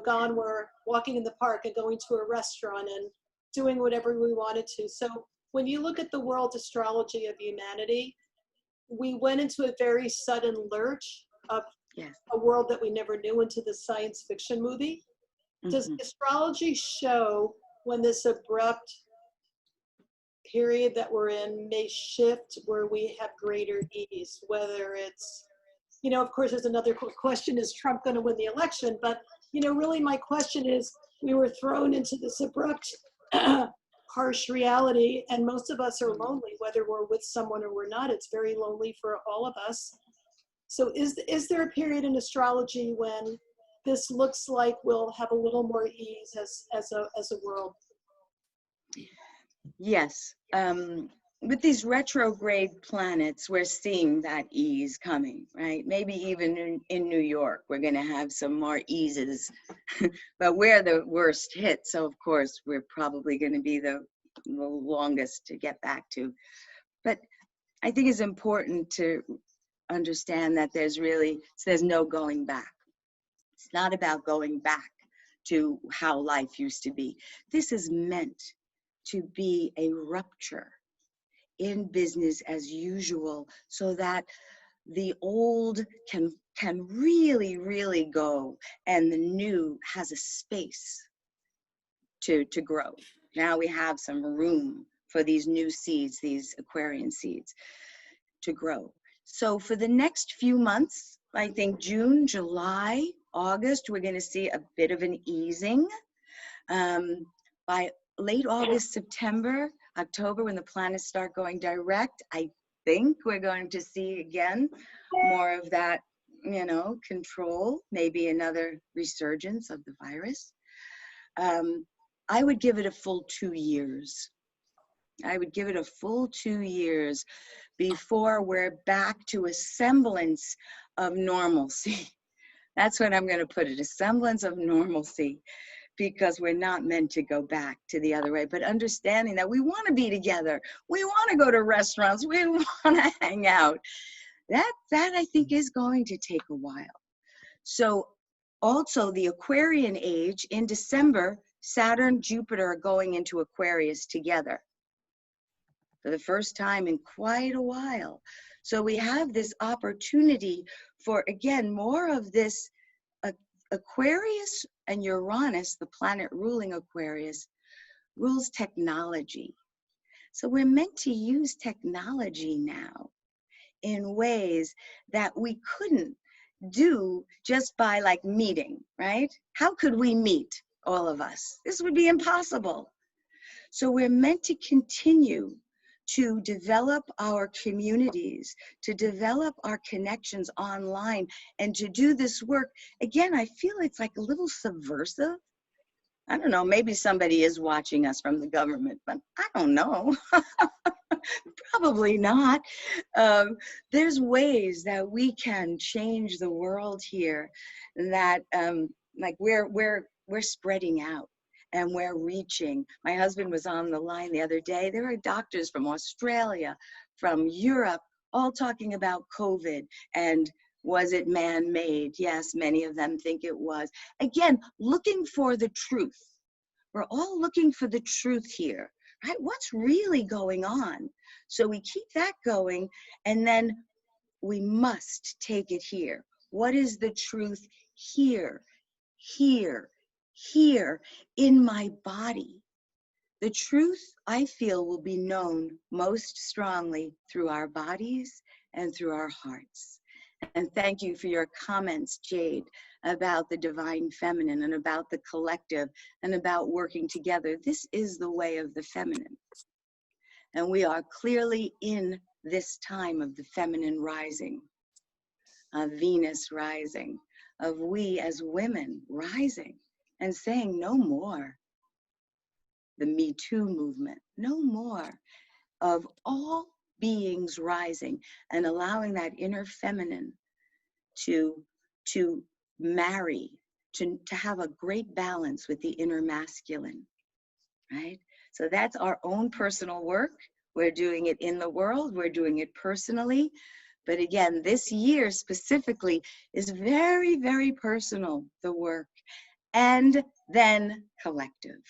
Gone were walking in the park and going to a restaurant and doing whatever we wanted to. So when you look at the world astrology of humanity, we went into a very sudden lurch of a world that we never knew, into the science fiction movie. Does astrology show when this abrupt period that we're in may shift where we have greater ease? Whether it's, of course, there's another question, is Trump going to win the election? But, really my question is, we were thrown into this abrupt, harsh reality, and most of us are lonely, whether we're with someone or we're not. It's very lonely for all of us. So is there a period in astrology when this looks like we'll have a little more ease as a world? Yes. With these retrograde planets, we're seeing that ease coming, right? Maybe even in New York, we're going to have some more eases, but we're the worst hit. So of course, we're probably going to be the longest to get back to. But I think it's important to understand that there's no going back. It's not about going back to how life used to be. This is meant to be a rupture in business as usual, so that the old can really go and the new has a space to grow. Now we have some room for these new seeds, these Aquarian seeds, to grow. So for the next few months, I think June, July, August, we're going to see a bit of an easing. By late August, September, October, when the planets start going direct, I think we're going to see again more of that, control, maybe another resurgence of the virus. I would give it a full 2 years. I would give it a full 2 years before we're back to a semblance of normalcy. That's what I'm going to put it, a semblance of normalcy, because we're not meant to go back to the other way, but understanding that we want to be together. We want to go to restaurants. We want to hang out. That I think is going to take a while. So also the Aquarian age, in December, Saturn, Jupiter are going into Aquarius together for the first time in quite a while. So we have this opportunity for, again, more of this Aquarius and Uranus, the planet ruling Aquarius, rules technology. So we're meant to use technology now in ways that we couldn't do just by meeting, right? How could we meet, all of us? This would be impossible. So we're meant to continue to develop our communities, to develop our connections online, and to do this work. Again, I feel it's like a little subversive I don't know, maybe somebody is watching us from the government, but I don't know. Probably not. There's ways that we can change the world here, that like we're spreading out and we're reaching. My husband was on the line the other day. There are doctors from Australia, from Europe, all talking about COVID and was it man-made? Yes, many of them think it was. Again, looking for the truth. We're all looking for the truth here, right? What's really going on? So we keep that going, and then we must take it here. What is the truth here, here, here in my body? The truth, I feel, will be known most strongly through our bodies and through our hearts. And thank you for your comments, Jade, about the divine feminine and about the collective and about working together. This is the way of the feminine. And we are clearly in this time of the feminine rising, of Venus rising, of we as women rising and saying no more. The Me Too movement, no more, of all beings rising and allowing that inner feminine to marry, to have a great balance with the inner masculine, right? So that's our own personal work. We're doing it in the world, we're doing it personally. But again, this year specifically is very, very personal, the work, and then collective.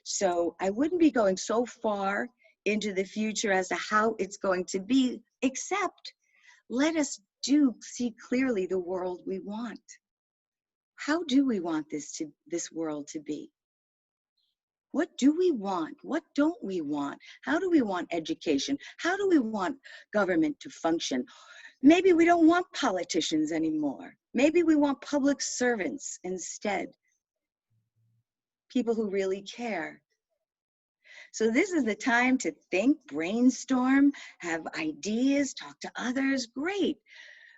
So I wouldn't be going so far into the future as to how it's going to be, except let us see clearly the world we want. How do we want this world to be? What do we want? What don't we want? How do we want education? How do we want government to function? Maybe we don't want politicians anymore. Maybe we want public servants instead. People who really care. So this is the time to think, brainstorm, have ideas, talk to others, great.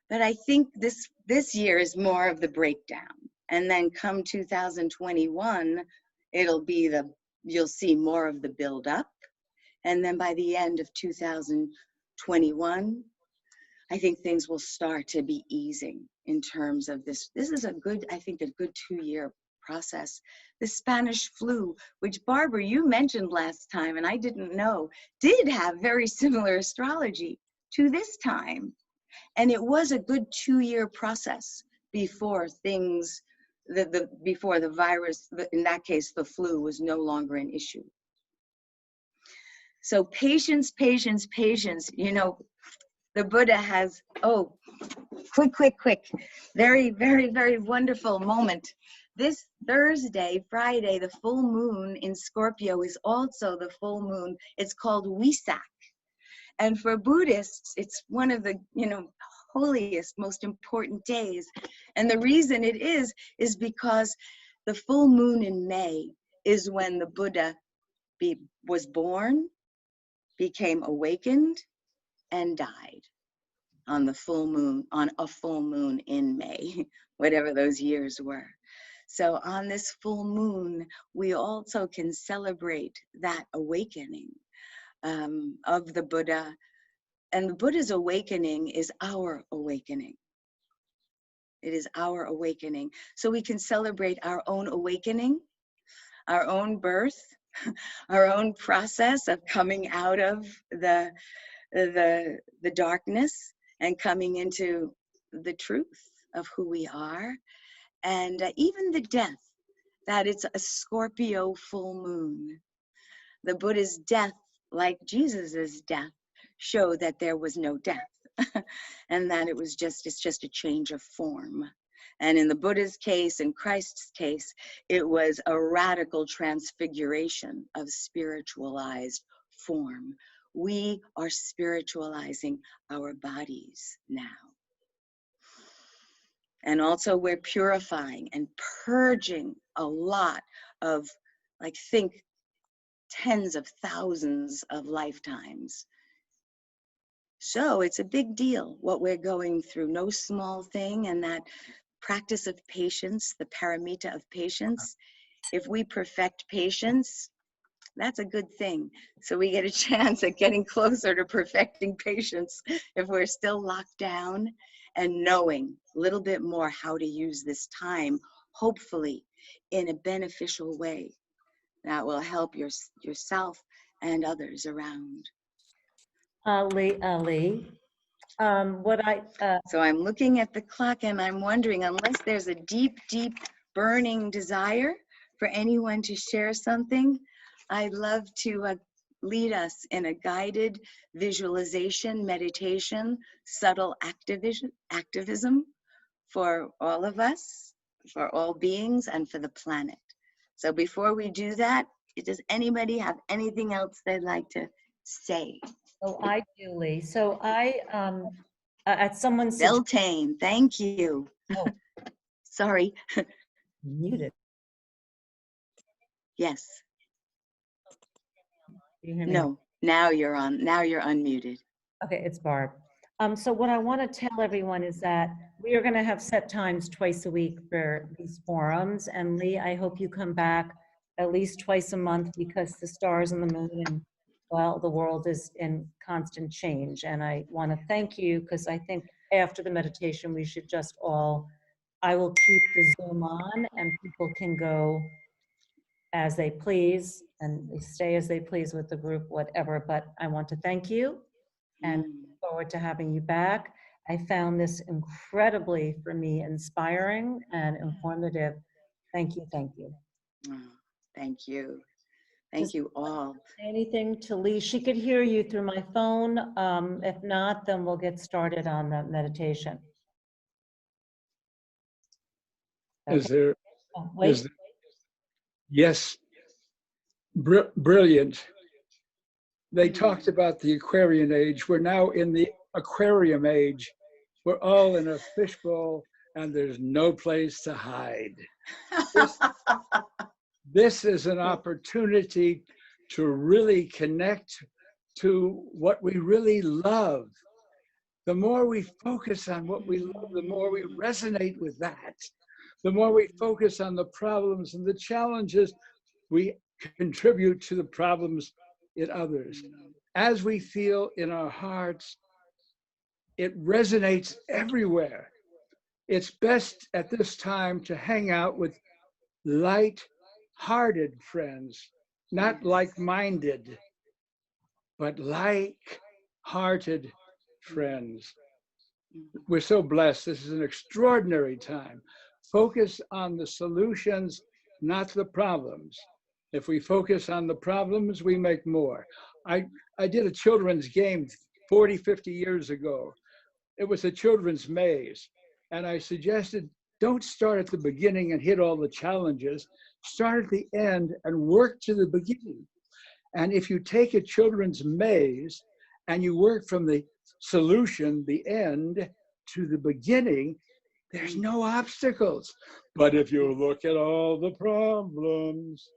But I think this year is more of the breakdown. And then come 2021, you'll see more of the build up. And then by the end of 2021, I think things will start to be easing in terms of this. This is I think a good 2-year process. The Spanish flu, which Barbara, you mentioned last time, and I didn't know, did have very similar astrology to this time. And it was a good 2-year process before things, before the virus, in that case, the flu was no longer an issue. So patience, patience, patience. You know, the Buddha has, oh, quick. Very, very, very wonderful moment. This Thursday, Friday, the full moon in Scorpio is also the full moon. It's called Wesak. And for Buddhists, it's one of the, holiest, most important days. And the reason it is because the full moon in May is when the Buddha was born, became awakened, and died on the full moon, on a full moon in May, whatever those years were. So on this full moon, we also can celebrate that awakening of the Buddha. And the Buddha's awakening is our awakening. It is our awakening. So we can celebrate our own awakening, our own birth, our own process of coming out of the darkness and coming into the truth of who we are. And even the death, that it's a Scorpio full moon. The Buddha's death, like Jesus's death, show that there was no death and that it's just a change of form. And in the Buddha's case, in Christ's case, it was a radical transfiguration of spiritualized form. We are spiritualizing our bodies now. And also we're purifying and purging a lot of, think tens of thousands of lifetimes. So it's a big deal what we're going through, no small thing. And that practice of patience, the paramita of patience, if we perfect patience, that's a good thing. So we get a chance at getting closer to perfecting patience if we're still locked down and knowing a little bit more how to use this time, hopefully in a beneficial way that will help yourself and others around. Lee, So I'm looking at the clock and I'm wondering, unless there's a deep, deep burning desire for anyone to share something, I'd love to lead us in a guided visualization, meditation, subtle activism for all of us, for all beings, and for the planet. So before we do that, does anybody have anything else they'd like to say? Oh, I do, Lee. So at someone's Beltane, thank you. Oh. Sorry. muted. Yes. Do you hear me? No. Now you're on. Now you're unmuted. Okay, it's Barb. So what I want to tell everyone is that we are going to have set times twice a week for these forums. And Lee, I hope you come back at least twice a month, because the stars and the moon and, well, the world is in constant change. And I want to thank you, because I think after the meditation, we should just all, I will keep the Zoom on and people can go as they please and they stay as they please with the group, whatever. But I want to thank you and look forward to having you back. I found this incredibly, for me, inspiring and informative. Thank you, thank you. Oh, thank you. Thank you all. Anything to Lee? She could hear you through my phone. If not, then we'll get started on the meditation. Is there, Oh, wait. is there, yes, brilliant. They talked about the Aquarian age. We're now in the aquarium age. We're all in a fishbowl and there's no place to hide. This is an opportunity to really connect to what we really love. The more we focus on what we love, the more we resonate with that. The more we focus on the problems and the challenges, we contribute to the problems in others. As we feel in our hearts, it resonates everywhere. It's best at this time to hang out with light-hearted friends, not like-minded, but like-hearted friends. We're so blessed. This is an extraordinary time. Focus on the solutions, not the problems. If we focus on the problems, we make more. I did a children's game 40, 50 years ago. It was a children's maze. And I suggested, don't start at the beginning and hit all the challenges. Start at the end and work to the beginning. And if you take a children's maze and you work from the solution, the end, to the beginning, there's no obstacles. But if you look at all the problems,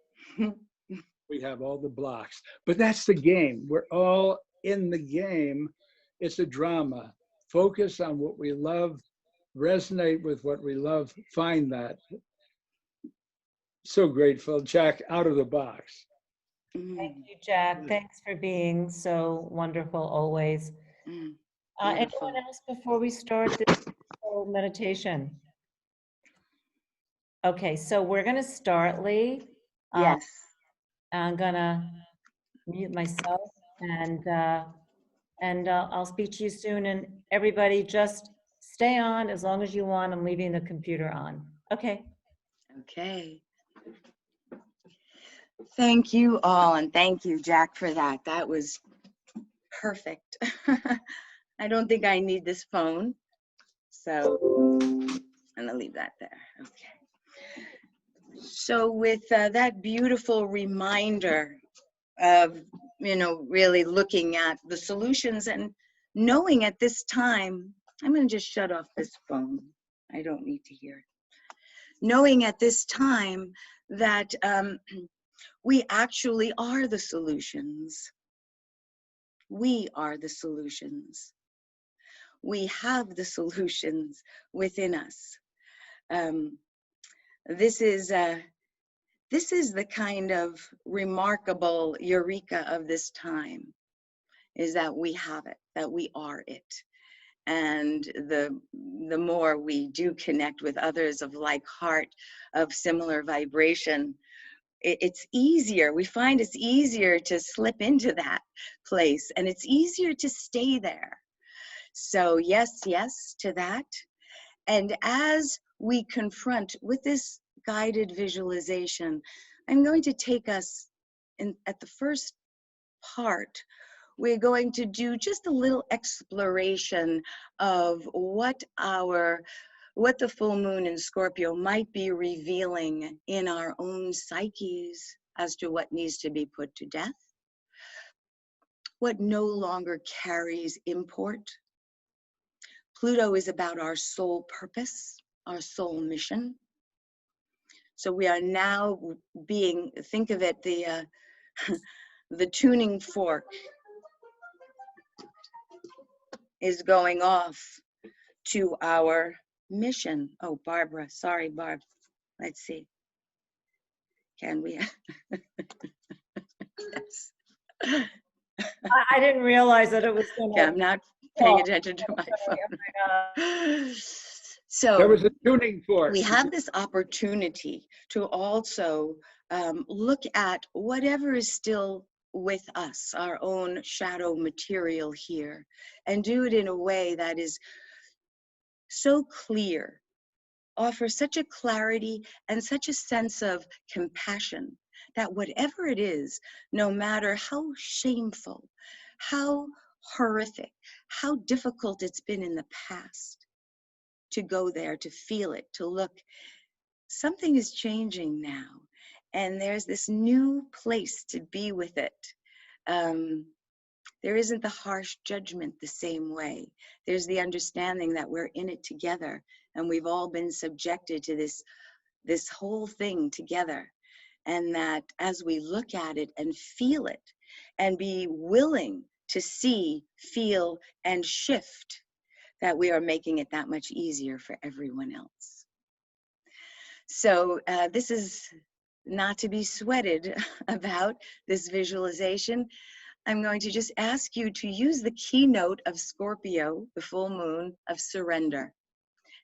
we have all the blocks. But that's the game. We're all in the game. It's a drama. Focus on what we love, resonate with what we love, find that. So grateful. Jack, out of the box. Thank you, Jack. Thanks for being so wonderful always. Anyone else before we start this whole meditation? Okay, so we're going to start, Lee. Yes. I'm going to mute myself and I'll speak to you soon. And everybody just stay on as long as you want. I'm leaving the computer on. Okay. Okay. Thank you all, and thank you, Jack, for that. That was perfect. I don't think I need this phone, so I'm gonna leave that there. Okay. So with that beautiful reminder of, really looking at the solutions and knowing at this time, I'm gonna just shut off this phone. I don't need to hear it. Knowing at this time that we actually are the solutions. We are the solutions. We have the solutions within us. This is this is the kind of remarkable eureka of this time, is that we have it, that we are it. And the more we do connect with others of like heart, of similar vibration, it's easier. We find it's easier to slip into that place, and it's easier to stay there. So yes, yes to that. And as we confront with this guided visualization, I'm going to take us at the first part. We're going to do just a little exploration of what the full moon in Scorpio might be revealing in our own psyches as to what needs to be put to death, what no longer carries import. Pluto is about our soul purpose, our soul mission. So we are now think of it, the tuning fork is going off to our mission. Oh, Barbara, sorry, Barb. Let's see. Can we? Yes. I didn't realize that it was going Okay, I'm not paying attention to my phone. So There was a tuning fork. we have this opportunity to also look at whatever is still with us, our own shadow material here, and do it in a way that is so clear, offer such a clarity and such a sense of compassion that whatever it is, no matter how shameful, how horrific, how difficult it's been in the past, to go there, to feel it, to look, something is changing now. And there's this new place to be with it. There isn't the harsh judgment the same way. There's the understanding that we're in it together, and we've all been subjected to this whole thing together. And that as we look at it and feel it and be willing to see, feel, and shift, that we are making it that much easier for everyone else. So this is not to be sweated about this visualization. I'm going to just ask you to use the keynote of Scorpio, the full moon, of surrender.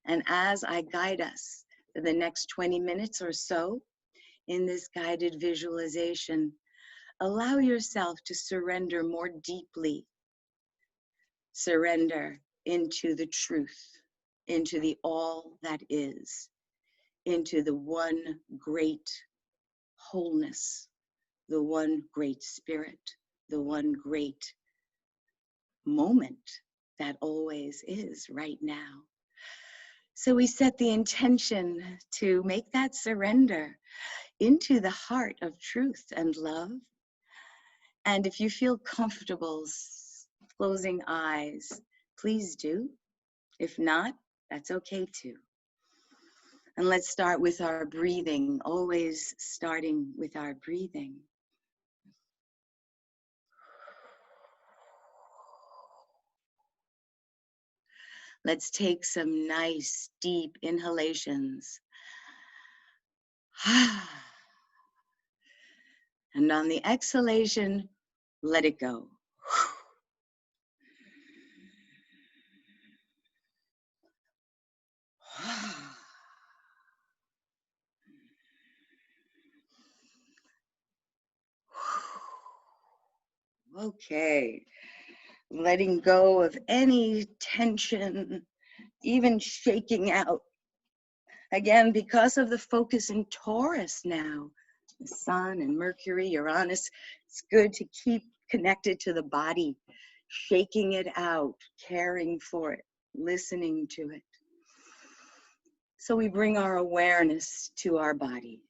And as I guide us for the next 20 minutes or so in this guided visualization, allow yourself to surrender more deeply. Surrender into the truth, into the all that is, into the one great wholeness, the one great spirit, the one great moment that always is right now. So we set the intention to make that surrender into the heart of truth and love. And if you feel comfortable closing eyes, please do. If not, that's okay too. And let's start with our breathing, always starting with our breathing. Let's take some nice, deep inhalations. And on the exhalation, let it go. Okay, letting go of any tension, even shaking out. Again, because of the focus in Taurus now, the Sun and Mercury, Uranus, it's good to keep connected to the body, shaking it out, caring for it, listening to it. So we bring our awareness to our bodies.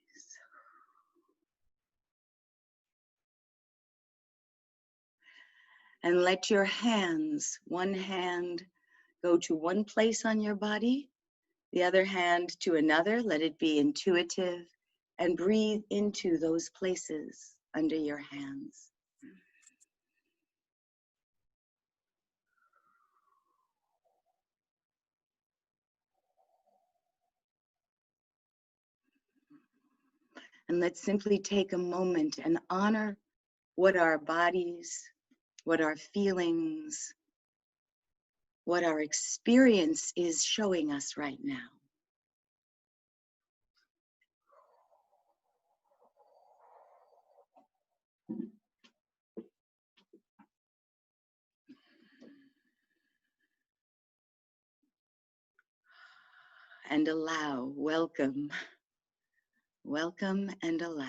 And let your hands, one hand go to one place on your body, the other hand to another. Let it be intuitive, and breathe into those places under your hands. And let's simply take a moment and honor what our bodies, what our feelings, what our experience is showing us right now. And allow, welcome, welcome and allow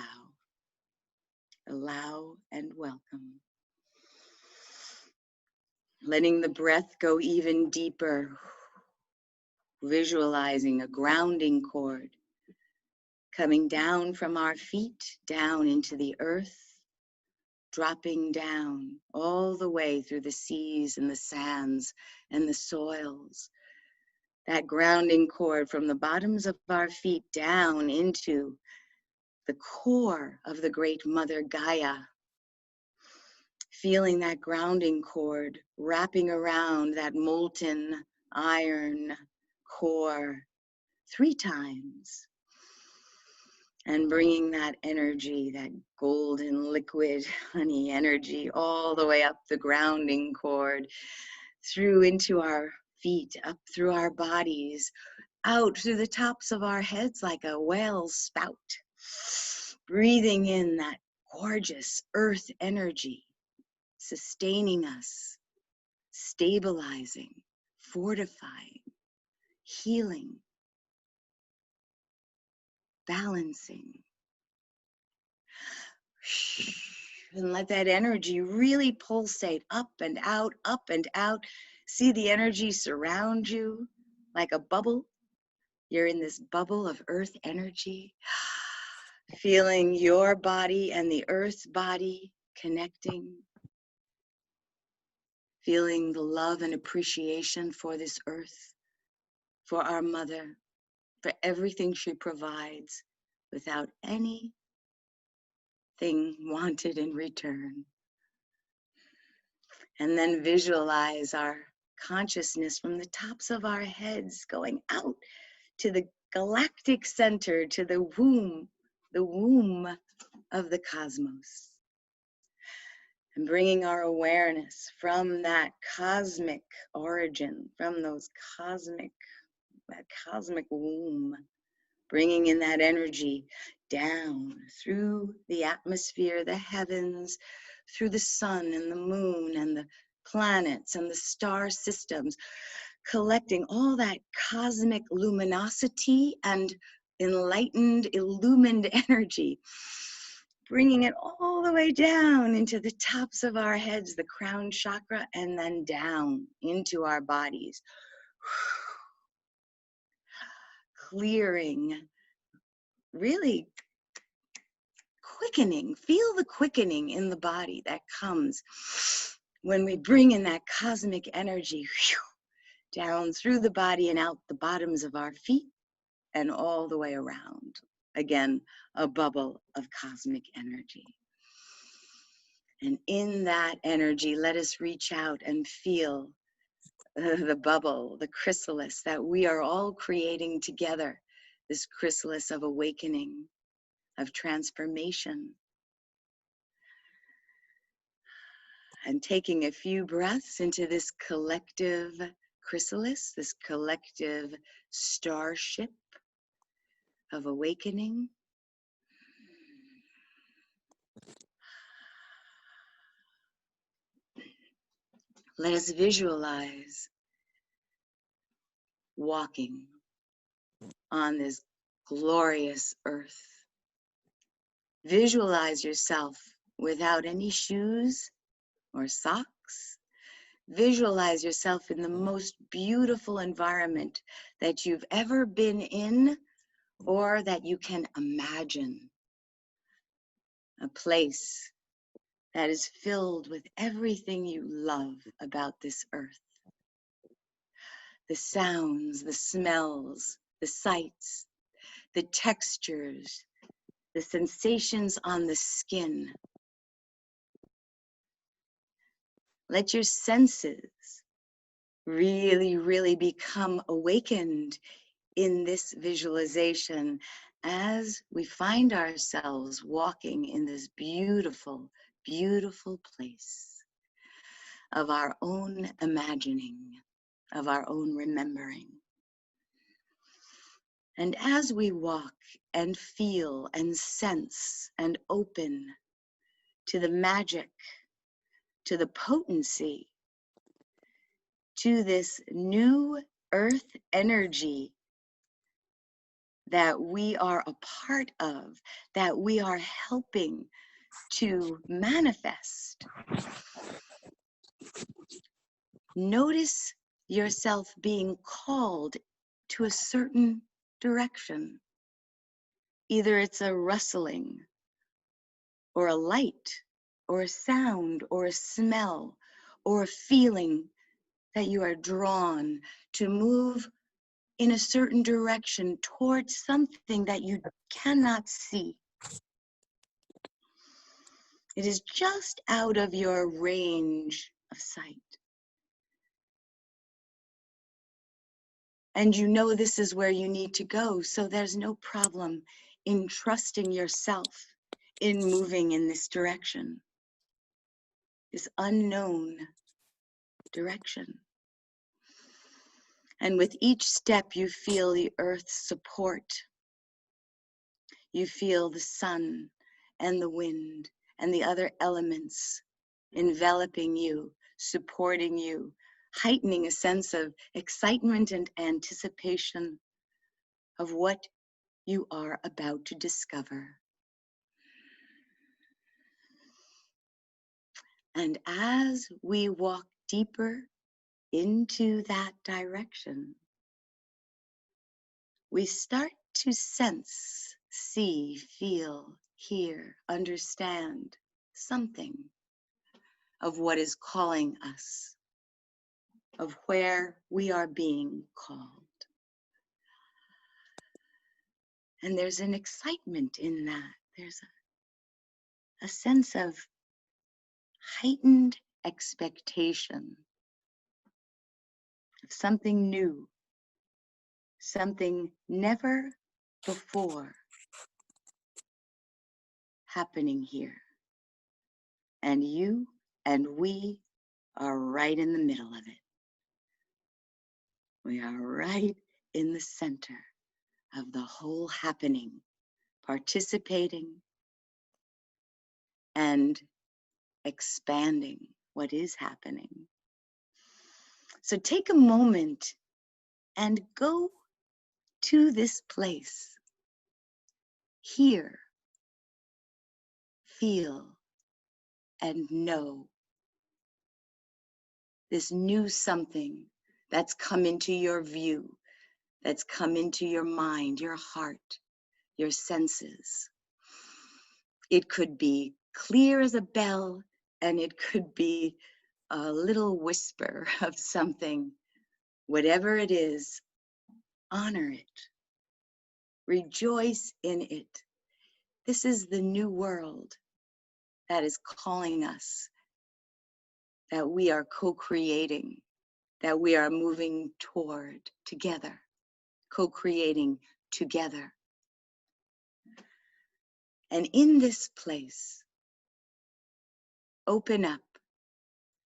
and welcome. Letting the breath go even deeper, visualizing a grounding cord coming down from our feet, down into the earth, dropping down all the way through the seas and the sands and the soils. That grounding cord from the bottoms of our feet down into the core of the great Mother Gaia. Feeling that grounding cord wrapping around that molten iron core 3 times. And bringing that energy, that golden liquid honey energy, all the way up the grounding cord, through into our feet, up through our bodies, out through the tops of our heads like a whale's spout. Breathing in that gorgeous earth energy, sustaining us, stabilizing, fortifying, healing, balancing. And let that energy really pulsate up and out, up and out. See the energy surround you like a bubble. You're in this bubble of earth energy, feeling your body and the earth's body connecting, feeling the love and appreciation for this earth, for our mother, for everything she provides without anything wanted in return. And then visualize our consciousness from the tops of our heads going out to the galactic center, to the womb of the cosmos. And bringing our awareness from that cosmic origin, from that cosmic womb, bringing in that energy down through the atmosphere, the heavens, through the sun and the moon and the planets and the star systems, collecting all that cosmic luminosity and enlightened, illumined energy, bringing it all the way down into the tops of our heads, the crown chakra, and then down into our bodies. Clearing, really quickening. Feel the quickening in the body that comes when we bring in that cosmic energy down through the body and out the bottoms of our feet and all the way around. Again, a bubble of cosmic energy. And in that energy, let us reach out and feel the bubble, the chrysalis that we are all creating together, this chrysalis of awakening, of transformation. And taking a few breaths into this collective chrysalis, this collective starship of awakening. Let us visualize walking on this glorious earth. Visualize yourself without any shoes or socks. Visualize yourself in the most beautiful environment that you've ever been in or that you can imagine. A place that is filled with everything you love about this earth. The sounds, the smells, the sights, the textures, the sensations on the skin. Let your senses really, really become awakened in this visualization as we find ourselves walking in this beautiful, beautiful place of our own imagining, of our own remembering. And as we walk and feel and sense and open to the magic, to the potency, to this new earth energy that we are a part of, that we are helping to manifest, notice yourself being called to a certain direction. Either it's a rustling, or a light, or a sound, or a smell, or a feeling that you are drawn to move in a certain direction towards something that you cannot see. It is just out of your range of sight. And you know this is where you need to go, so there's no problem in trusting yourself in moving in this direction, this unknown direction. And with each step, you feel the earth's support. You feel the sun and the wind and the other elements enveloping you, supporting you, heightening a sense of excitement and anticipation of what you are about to discover. And as we walk deeper into that direction, we start to sense, see, feel, hear, understand something of what is calling us, of where we are being called. And there's an excitement in that. There's a sense of heightened expectation of something new, something never before happening here. And you and we are right in the middle of it. We are right in the center of the whole happening, participating and expanding what is happening. So take a moment and go to this place. Hear, feel, and know this new something that's come into your view, that's come into your mind, your heart, your senses. It could be clear as a bell, and it could be a little whisper of something. Whatever it is, honor it. Rejoice in it. This is the new world that is calling us, that we are co-creating, that we are moving toward together, co-creating together. And in this place, open up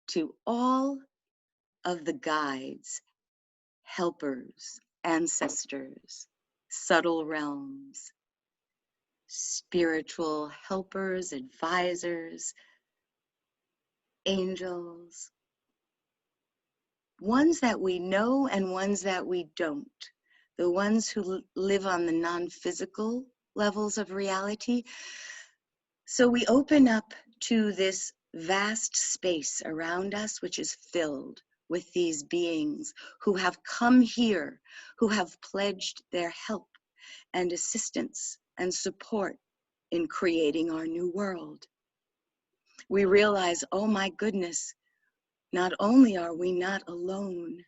to all of the guides, helpers, ancestors, subtle realms, spiritual helpers, advisors, angels, ones that we know and ones that we don't. The ones who live on the non-physical levels of reality. So we open up to this vast space around us, which is filled with these beings who have come here, who have pledged their help and assistance and support in creating our new world. We realize, oh my goodness, not only are we not alone,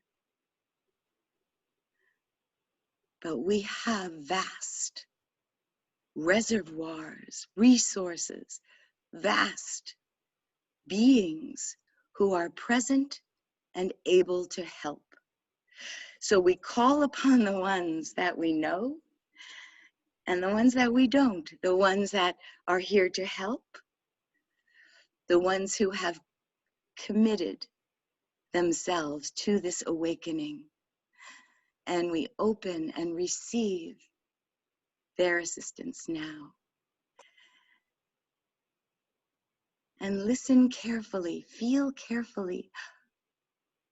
but we have vast reservoirs, resources, vast beings who are present and able to help. So we call upon the ones that we know and the ones that we don't, the ones that are here to help, the ones who have committed themselves to this awakening. And we open and receive their assistance now. And listen carefully, feel carefully.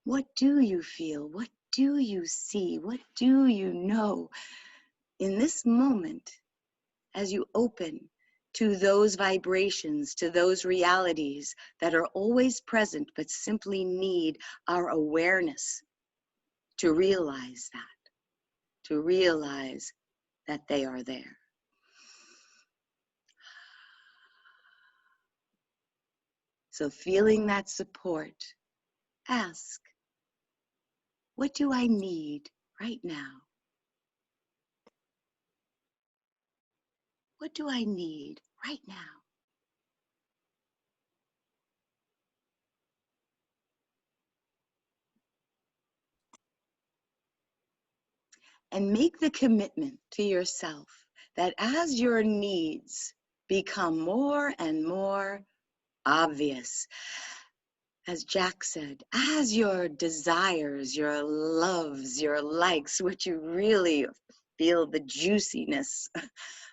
What do you feel? What do you see? What do you know in this moment as you open to those vibrations, to those realities that are always present but simply need our awareness to realize that they are there. So feeling that support, ask, what do I need right now? What do I need right now? And make the commitment to yourself that as your needs become more and more obvious, as Jack said, as your desires, your loves, your likes, what you really feel the juiciness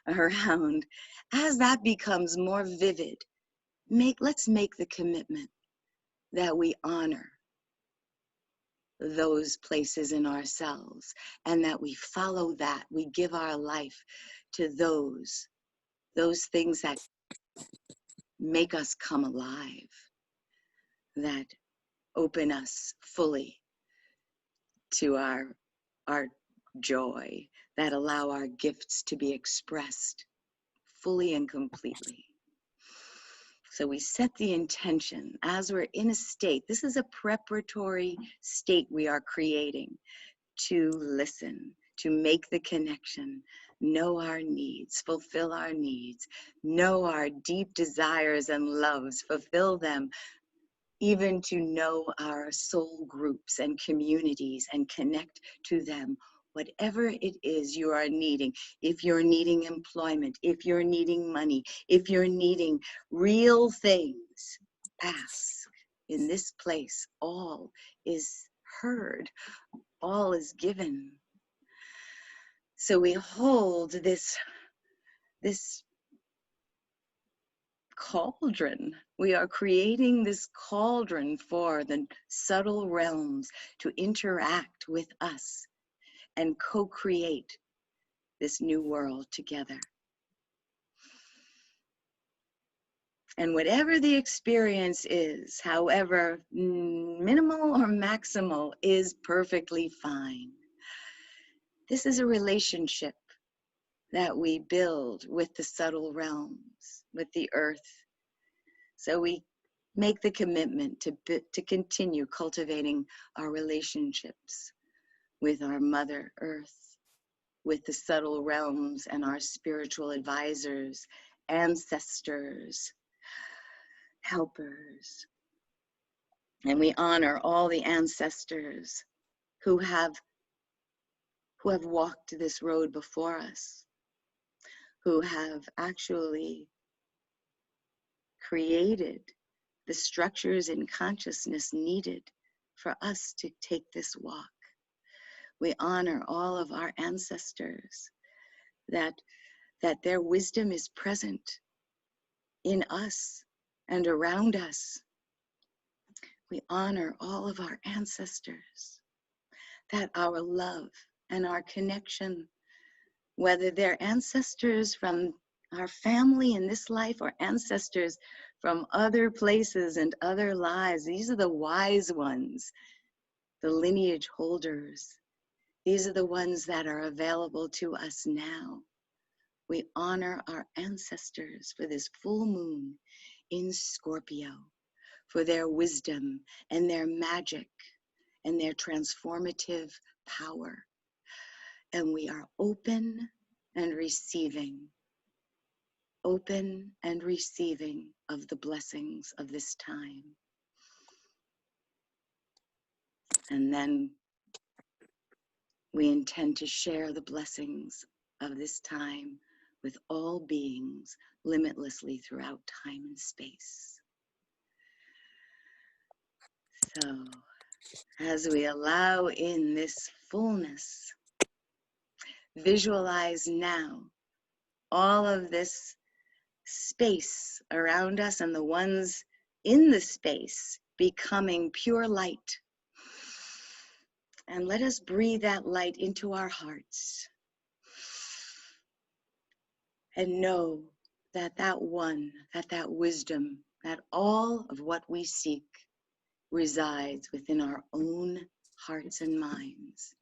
around, as that becomes more vivid, let's make the commitment that we honor those places in ourselves and that we follow that. We give our life to those things that make us come alive, that open us fully to our joy, that allow our gifts to be expressed fully and completely. So we set the intention as we're in a state. This is a preparatory state we are creating to listen, to make the connection, know our needs, fulfill our needs, know our deep desires and loves, fulfill them, even to know our soul groups and communities and connect to them. Whatever it is you are needing, if you're needing employment, if you're needing money, if you're needing real things, ask. In this place, all is heard, all is given. So we hold this cauldron. We are creating this cauldron for the subtle realms to interact with us and co-create this new world together. And whatever the experience is, however minimal or maximal, is perfectly fine. This is a relationship that we build with the subtle realms, with the earth. So we make the commitment to continue cultivating our relationships with our Mother Earth, with the subtle realms and our spiritual advisors, ancestors, helpers. And we honor all the ancestors who have walked this road before us, who have actually created the structures in consciousness needed for us to take this walk. We honor all of our ancestors, that their wisdom is present in us and around us. We honor all of our ancestors, that our love and our connection, whether they're ancestors from our family in this life or ancestors from other places and other lives, these are the wise ones, the lineage holders. These are the ones that are available to us now. We honor our ancestors for this full moon in Scorpio, for their wisdom and their magic and their transformative power. And we are open and receiving of the blessings of this time. And then We intend to share the blessings of this time with all beings limitlessly throughout time and space. So, as we allow in this fullness, visualize now all of this space around us and the ones in the space becoming pure light. And let us breathe that light into our hearts and know that that one, that wisdom, that all of what we seek resides within our own hearts and minds.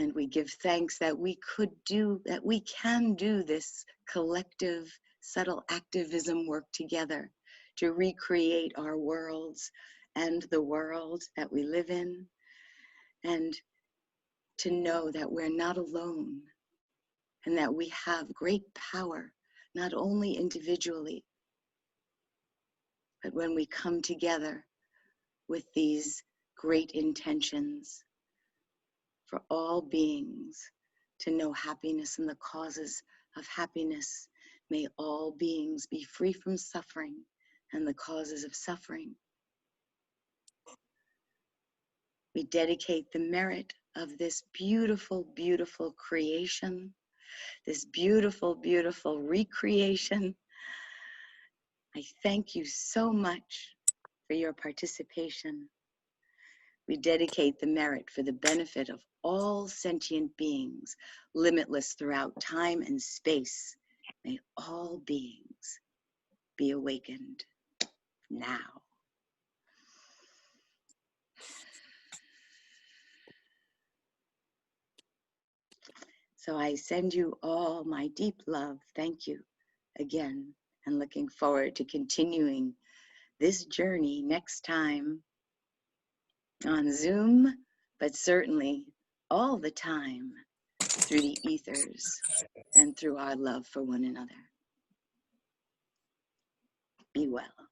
And we give thanks that we can do this collective, subtle activism work together to recreate our worlds and the world that we live in, and to know that we're not alone and that we have great power, not only individually, but when we come together with these great intentions for all beings to know happiness and the causes of happiness. May all beings be free from suffering and the causes of suffering. We dedicate the merit of this beautiful, beautiful creation, this beautiful, beautiful recreation. I thank you so much for your participation. We dedicate the merit for the benefit of all sentient beings, limitless throughout time and space. May all beings be awakened now. So I send you all my deep love. Thank you again, and looking forward to continuing this journey next time on Zoom, but certainly all the time through the ethers and through our love for one another. Be well.